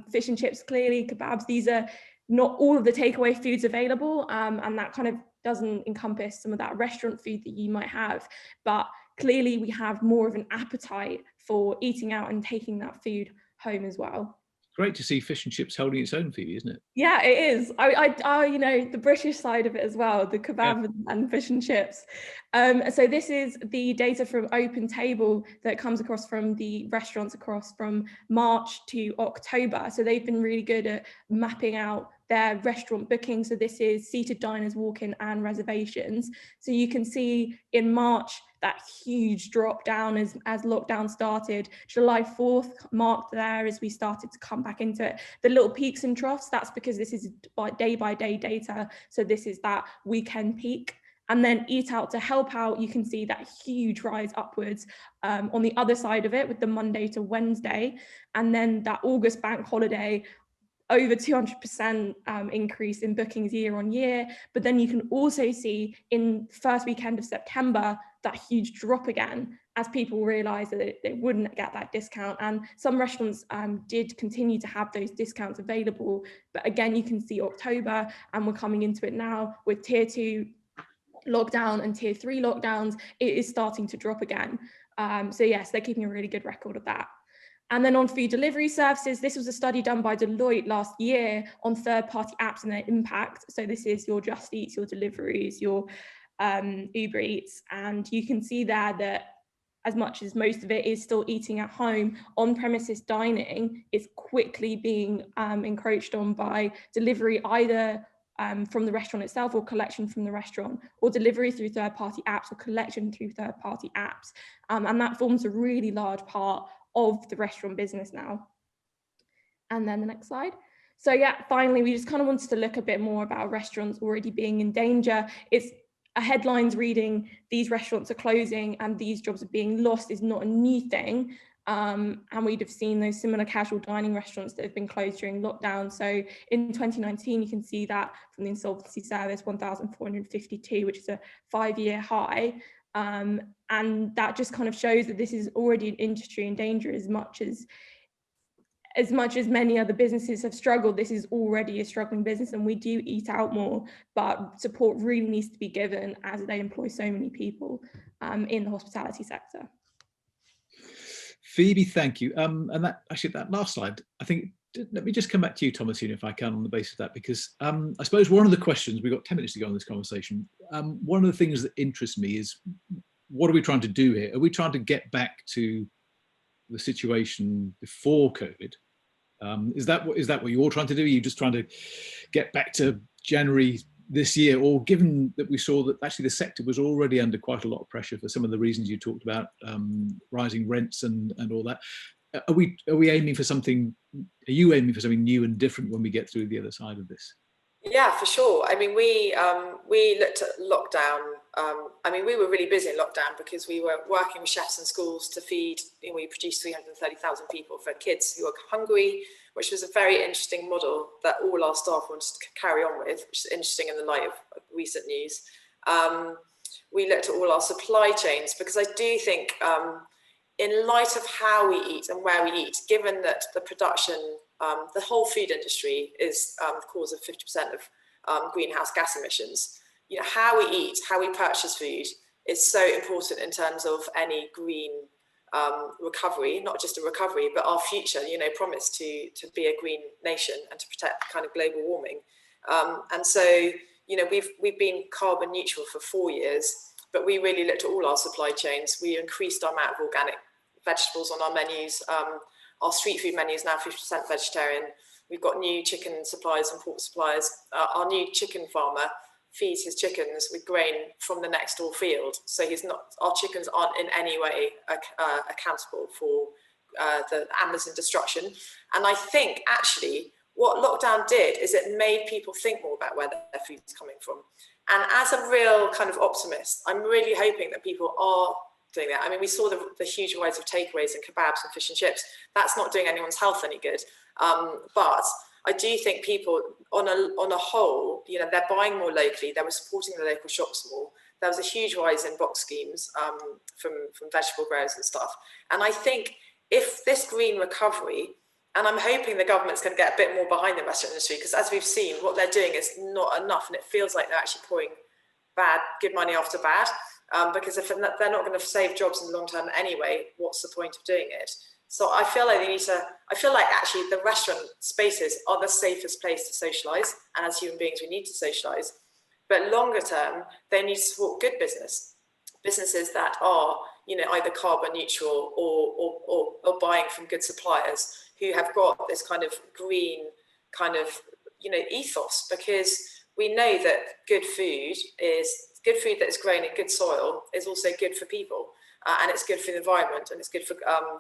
fish and chips, clearly, kebabs, these are not all of the takeaway foods available, and that kind of doesn't encompass some of that restaurant food that you might have. But clearly we have more of an appetite for eating out and taking that food home as well. Great to see fish and chips holding its own, Phoebe, isn't it? Yeah, it is. I you know, the British side of it as well, the kebab and fish and chips. So this is the data from Open Table that comes across from the restaurants across from March to October. So they've been really good at mapping out their restaurant bookings. So this is seated diners, walk-in and reservations. So you can see in March that huge drop down as lockdown started. July 4th marked there as we started to come back into it. The little peaks and troughs, that's because this is by day data. So this is that weekend peak. And then Eat Out to Help Out, you can see that huge rise upwards on the other side of it with the Monday to Wednesday. And then that August bank holiday, over 200% increase in bookings year on year. But then you can also see in first weekend of September, that huge drop again, as people realized that they wouldn't get that discount. And some restaurants did continue to have those discounts available. But again, you can see October, and we're coming into it now with tier 2 lockdown and tier 3 lockdowns, it is starting to drop again. So yes, they're keeping a really good record of that. And then on food delivery services, this was a study done by Deloitte last year on third-party apps and their impact. So this is your Just Eats, your deliveries, your Uber Eats, and you can see there that as much as most of it is still eating at home, on-premises dining is quickly being encroached on by delivery, either from the restaurant itself or collection from the restaurant, or delivery through third-party apps or collection through third-party apps. And that forms a really large part of the restaurant business now. And then the next slide. So yeah, finally, we just kind of wanted to look a bit more about restaurants already being in danger. It's a headlines reading, these restaurants are closing and these jobs are being lost is not a new thing. And we'd have seen those similar casual dining restaurants that have been closed during lockdown. So in 2019, you can see that from the Insolvency Service, 1,452, which is a 5-year high. And that just kind of shows that this is already an industry in danger. As much as many other businesses have struggled, this is already a struggling business, and we do eat out more, but support really needs to be given as they employ so many people in the hospitality sector. Phoebe, thank you. And that last slide, I think, let me just come back to you, Thomasina, if I can, on the basis of that, because I suppose one of the questions, we've got 10 minutes to go on this conversation. One of the things that interests me is, what are we trying to do here? Are we trying to get back to the situation before COVID? Is that what you're trying to do? Are you just trying to get back to January this year? Or given that we saw that actually the sector was already under quite a lot of pressure for some of the reasons you talked about, rising rents and all that, are we aiming for something, are you aiming for something new and different when we get through the other side of this? Yeah, for sure. I mean, we looked at lockdown. I mean, we were really busy in lockdown because we were working with chefs in schools to feed. We produced 330,000 people for kids who are hungry, which was a very interesting model that all our staff wanted to carry on with, which is interesting in the light of recent news. We looked at all our supply chains because I do think, in light of how we eat and where we eat, given that the production, the whole food industry is the cause of 50% of greenhouse gas emissions. You know, how we eat, how we purchase food is so important in terms of any green recovery, not just a recovery, but our future, you know, promise to be a green nation and to protect kind of global warming. And so, you know, we've been carbon neutral for 4 years, but we really looked at all our supply chains. We increased our amount of organic vegetables on our menus. Our street food menu is now 50% vegetarian. We've got new chicken suppliers and pork suppliers. Our new chicken farmer feeds his chickens with grain from the next door field. So our chickens aren't in any way accountable for the Amazon destruction. And I think actually what lockdown did is it made people think more about where their food's coming from. And as a real kind of optimist, I'm really hoping that people are doing that. I mean, we saw the huge rise of takeaways and kebabs and fish and chips. That's not doing anyone's health any good. But I do think people on a whole, you know, they're buying more locally, they were supporting the local shops more. There was a huge rise in box schemes from vegetable growers and stuff. And I think if this green recovery, and I'm hoping the government's going to get a bit more behind the restaurant industry, because as we've seen, what they're doing is not enough, and it feels like they're actually pouring good money after bad, because if they're not going to save jobs in the long term anyway, what's the point of doing it? So I feel like I feel like actually the restaurant spaces are the safest place to socialise, and as human beings we need to socialise. But longer term, they need to support good businesses that are, you know, either carbon neutral or buying from good suppliers who have got this kind of green kind of, you know, ethos, because we know that good food that is grown in good soil is also good for people, and it's good for the environment, and it's good for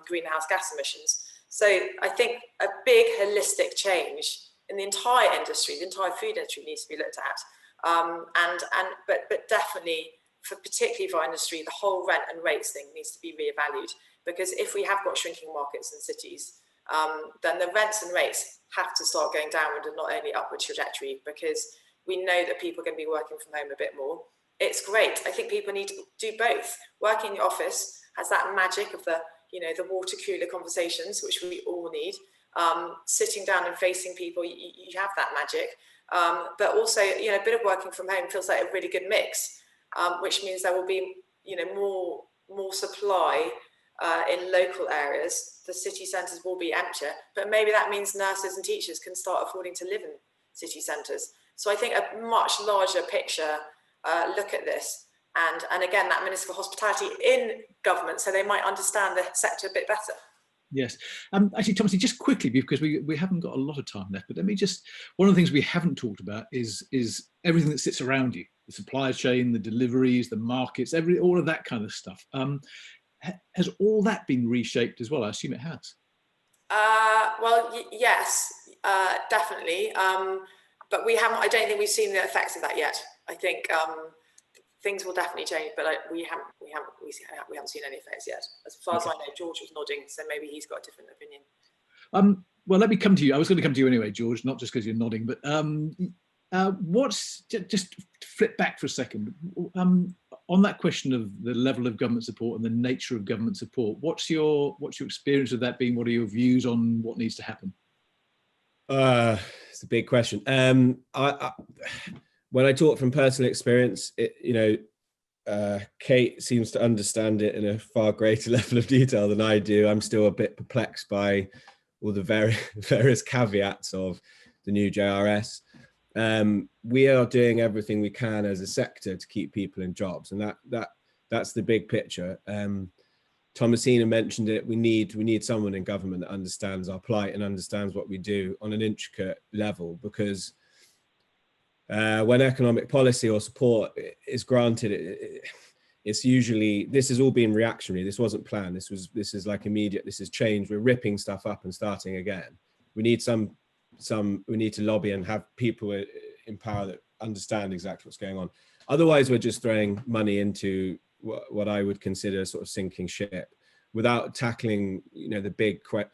greenhouse gas emissions. So I think a big holistic change in the entire industry, the entire food industry needs to be looked at. But definitely, particularly for our industry, the whole rent and rates thing needs to be reevaluated, because if we have got shrinking markets in cities, then the rents and rates have to start going downward and not only upward trajectory, because we know that people are going to be working from home a bit more. It's great. I think people need to do both. Working in the office has that magic of the water cooler conversations, which we all need. Sitting down and facing people, you have that magic. But also, you know, a bit of working from home feels like a really good mix, which means there will be, you know, more supply in local areas. The city centres will be emptier, but maybe that means nurses and teachers can start affording to live in city centres. So I think a much larger picture look at this, and again, that Minister for Hospitality in government, so they might understand the sector a bit better. Yes. Actually, Thomasina, just quickly, because we haven't got a lot of time left, but let me just, one of the things we haven't talked about is everything that sits around you, the supply chain, the deliveries, the markets, all of that kind of stuff. Has all that been reshaped as well? I assume it has. Yes, definitely. But I don't think we've seen the effects of that yet. I think things will definitely change, but we haven't seen any effects yet. As far as I know, George was nodding, so maybe he's got a different opinion. Well, let me come to you. I was going to come to you anyway, George, not just because you're nodding, but just flip back for a second. On that question of the level of government support and the nature of government support, what's your experience of that been? What are your views on what needs to happen? It's a big question. When I talk from personal experience, Kate seems to understand it in a far greater level of detail than I do. I'm still a bit perplexed by all the various caveats of the new JRS. We are doing everything we can as a sector to keep people in jobs, and that's the big picture. Thomasina mentioned it. We need someone in government that understands our plight and understands what we do on an intricate level, because when economic policy or support is granted, it's usually, this has all been reactionary. This wasn't planned. This is like immediate. This is change. We're ripping stuff up and starting again. We need we need to lobby and have people in power that understand exactly what's going on. Otherwise, we're just throwing money into what I would consider a sort of sinking ship without tackling, the big question.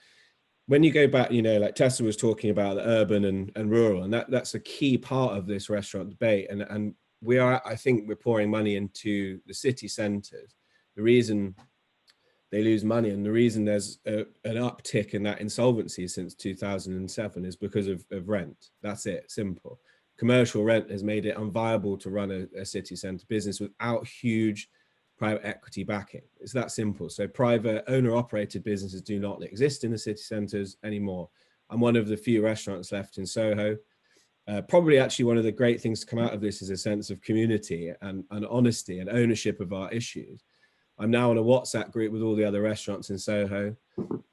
When you go back, like Tessa was talking about the urban and rural, and that's a key part of this restaurant debate. And I think we're pouring money into the city centres. The reason they lose money and the reason there's an uptick in that insolvency since 2007 is because of rent. That's it, simple. Commercial rent has made it unviable to run a city centre business without huge private equity backing. It's that simple. So private owner-operated businesses do not exist in the city centres anymore. I'm one of the few restaurants left in Soho. Probably actually one of the great things to come out of this is a sense of community and honesty and ownership of our issues. I'm now on a WhatsApp group with all the other restaurants in Soho.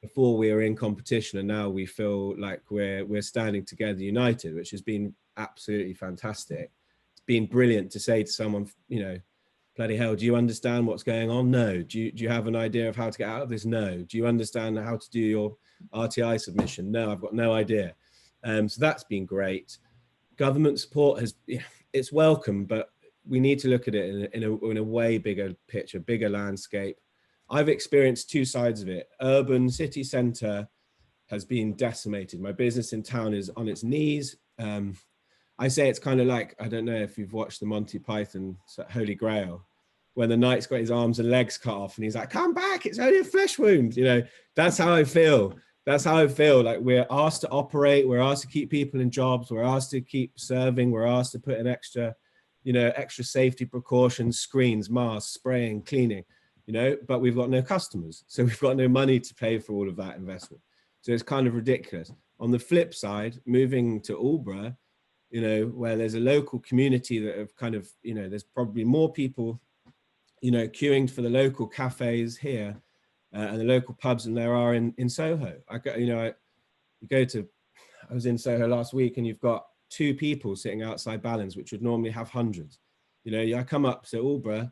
Before we were in competition, and now we feel like we're standing together united, which has been absolutely fantastic. It's been brilliant to say to someone, you know, bloody hell, do you understand what's going on? No. Do you have an idea of how to get out of this? No. Do you understand how to do your RTI submission? No, I've got no idea. So that's been great. Government support it's welcome, but we need to look at it in a way bigger picture, bigger landscape. I've experienced two sides of it. Urban city centre has been decimated. My business in town is on its knees. I say it's kind of like, I don't know if you've watched the Monty Python Holy Grail, when the knight's got his arms and legs cut off and he's like, come back, it's only a flesh wound. You know, that's how I feel. That's how I feel. Like, we're asked to operate, we're asked to keep people in jobs, we're asked to keep serving, we're asked to put in extra, you know, extra safety precautions, screens, masks, spraying, cleaning, you know, but we've got no customers. So we've got no money to pay for all of that investment. So it's kind of ridiculous. On the flip side, moving to Aldeburgh, you know, where there's a local community that have kind of, you know, there's probably more people, you know, queuing for the local cafes here and the local pubs than there are in Soho. I was in Soho last week, and you've got 2 people sitting outside Ballin's, which would normally have hundreds. You know, I come up to Aldeburgh,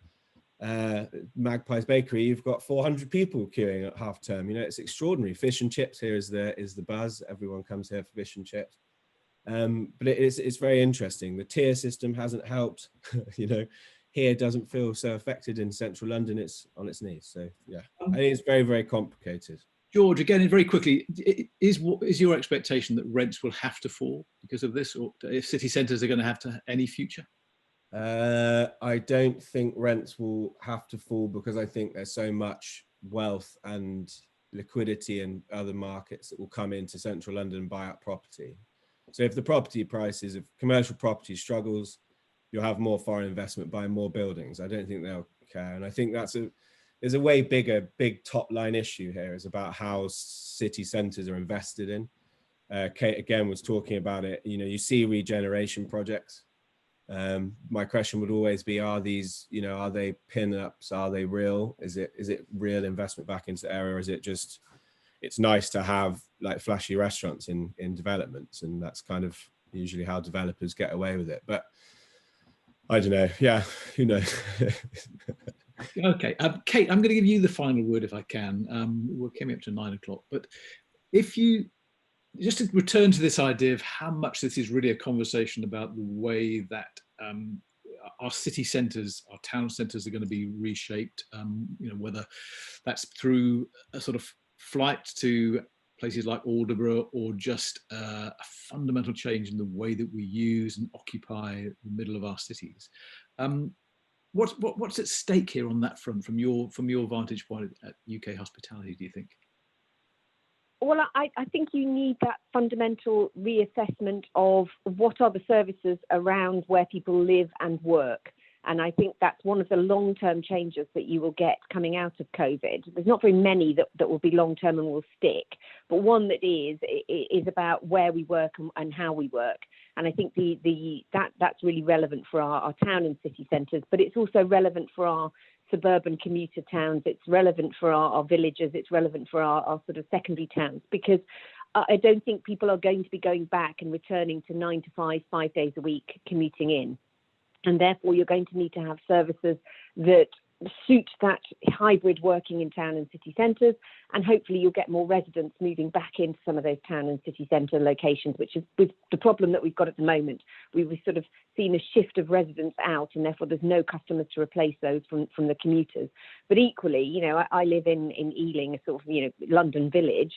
Magpie's Bakery, you've got 400 people queuing at half term. You know, it's extraordinary. Fish and chips here is the buzz. Everyone comes here for fish and chips. But it's very interesting. The tier system hasn't helped. You know, here doesn't feel so affected. In central London, it's on its knees. So yeah, I think it's very, very complicated. George, again, very quickly, is your expectation that rents will have to fall because of this, or if city centres are going to have any future? I don't think rents will have to fall, because I think there's so much wealth and liquidity in other markets that will come into central London and buy up property. So if the property prices of commercial property struggles, you'll have more foreign investment buying more buildings. I don't think they'll care. And I think there's a way big top line issue here, is about how city centres are invested in. Kate again was talking about it. You know, you see regeneration projects. My question would always be, are these, you know, are they pin-ups? Are they real? Is it real investment back into the area? Or is it just, it's nice to have like flashy restaurants in developments, and that's kind of usually how developers get away with it. But I don't know. Yeah, who knows? Okay, Kate, I'm going to give you the final word if I can. We're coming up to 9 o'clock, but if you just to return to this idea of how much this is really a conversation about the way that our city centres, our town centres are going to be reshaped, you know, whether that's through a sort of flight to places like Aldeburgh, or just a fundamental change in the way that we use and occupy the middle of our cities. What's at stake here on that front, from your vantage point at UK hospitality, do you think? Well, I think you need that fundamental reassessment of what are the services around where people live and work. And I think that's one of the long-term changes that you will get coming out of COVID. There's not very many that will be long-term and will stick, but one that is about where we work and how we work. And I think that's really relevant for our town and city centres, but it's also relevant for our suburban commuter towns. It's relevant for our villages. It's relevant for our sort of secondary towns, because I don't think people are going to be going back and returning to 9 to 5 days a week commuting in. And therefore, you're going to need to have services that suit that hybrid working in town and city centres, and hopefully you'll get more residents moving back into some of those town and city centre locations, which is the problem that we've got at the moment. We've sort of seen a shift of residents out, and therefore there's no customers to replace those from the commuters. But equally, you know, I live in Ealing, a sort of, you know, London village.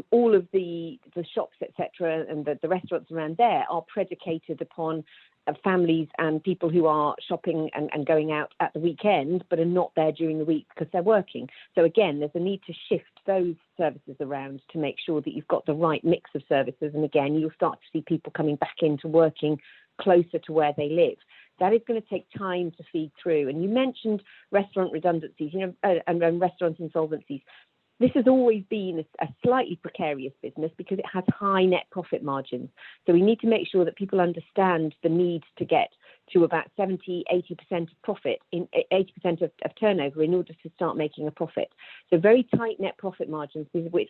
All of the shops, etc., and the restaurants around there are predicated upon families and people who are shopping and going out at the weekend, but are not there during the week because they're working. So again, there's a need to shift those services around to make sure that you've got the right mix of services. And again, you'll start to see people coming back into working closer to where they live. That is going to take time to feed through. And you mentioned restaurant redundancies, you know, and restaurant insolvencies. This has always been a slightly precarious business because it has high net profit margins. So we need to make sure that people understand the need to get to about 70, 80% of profit, in 80% of turnover, in order to start making a profit. So very tight net profit margins, which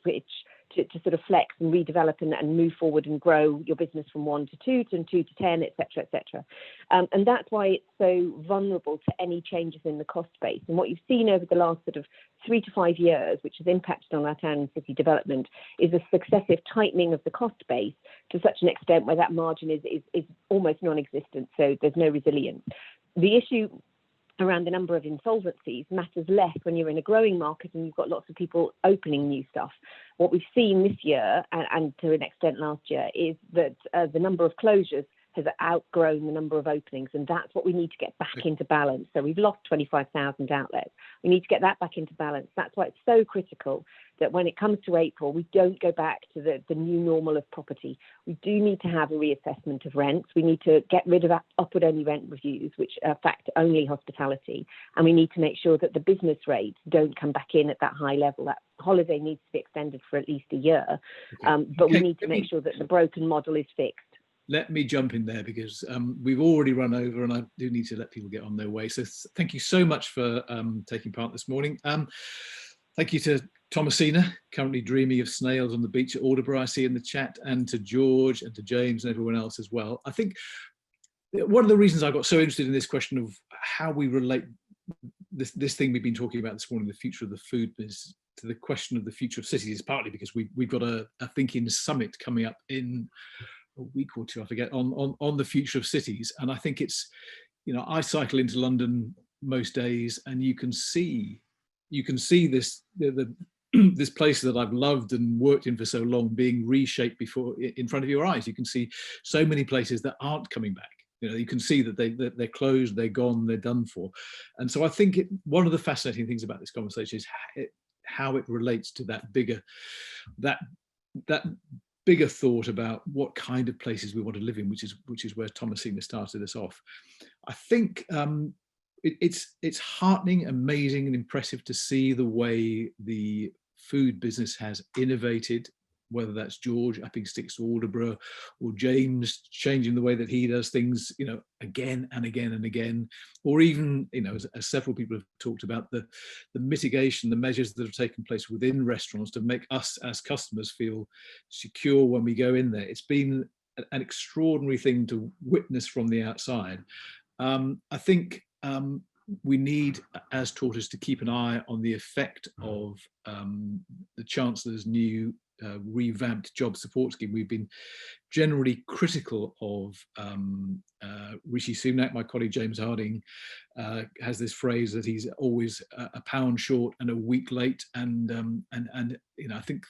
to sort of flex and redevelop and move forward and grow your business from 1 to 2 and 2 to 10, etc., etc. And that's why it's so vulnerable to any changes in the cost base. And what you've seen over the last sort of 3 to 5 years, which has impacted on our town and city development, is a successive tightening of the cost base to such an extent where that margin is almost non-existent. So there's no resilience. The issue around the number of insolvencies matters less when you're in a growing market and you've got lots of people opening new stuff. What we've seen this year, and to an extent last year, is that the number of closures has outgrown the number of openings, and that's what we need to get back into balance. So we've lost 25,000 outlets. We need to get that back into balance. That's why it's so critical that when it comes to April, we don't go back to the new normal of property. We do need to have a reassessment of rents. We need to get rid of upward-only rent reviews, which affect only hospitality. And we need to make sure that the business rates don't come back in at that high level. That holiday needs to be extended for at least a year. But we need to make sure that the broken model is fixed. Let me jump in there because we've already run over and I do need to let people get on their way. So thank you so much for taking part this morning. Thank you to Thomasina, currently dreaming of snails on the beach at Aldeburgh, I see in the chat, and to George and to James and everyone else as well. I think one of the reasons I got so interested in this question of how we relate this thing we've been talking about this morning, the future of the food business, to the question of the future of cities, is partly because we've got a Thinking Summit coming up in a week or two, I forget, on the future of cities. And I think it's, I cycle into London most days and you can see this, this place that I've loved and worked in for so long being reshaped in front of your eyes. You can see so many places that aren't coming back. You can see that they're closed, they're gone, they're done for. And so I think one of the fascinating things about this conversation is how it relates to that bigger thought about what kind of places we want to live in, which is where Thomasina started us off. I think it's heartening, amazing, and impressive to see the way the food business has innovated, whether that's George upping sticks to Aldeburgh or James changing the way that he does things, again and again and again, or even, as several people have talked about, the mitigation, the measures that have taken place within restaurants to make us as customers feel secure when we go in there. It's been an extraordinary thing to witness from the outside. I think we need, as Tortoise, to keep an eye on the effect of the Chancellor's new revamped job support scheme. We've been generally critical of Rishi Sunak. My colleague James Harding has this phrase that he's always a pound short and a week late, and I think,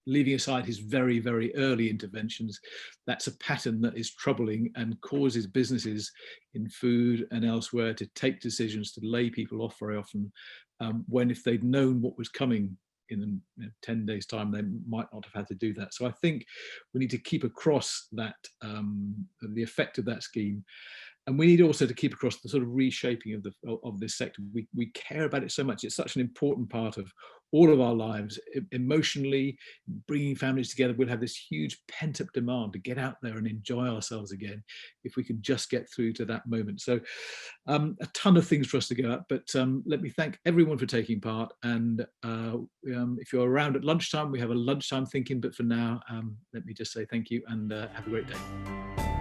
leaving aside his very, very early interventions, that's a pattern that is troubling and causes businesses in food and elsewhere to take decisions to lay people off very often, when if they'd known what was coming in 10 days' time, they might not have had to do that. So I think we need to keep across that, the effect of that scheme. And we need also to keep across the sort of reshaping of this sector. We care about it so much. It's such an important part of all of our lives, emotionally, bringing families together. We'll have this huge pent-up demand to get out there and enjoy ourselves again if we can just get through to that moment. So a ton of things for us to go at, but let me thank everyone for taking part. And if you're around at lunchtime, we have a lunchtime thinking, but for now, let me just say thank you and have a great day.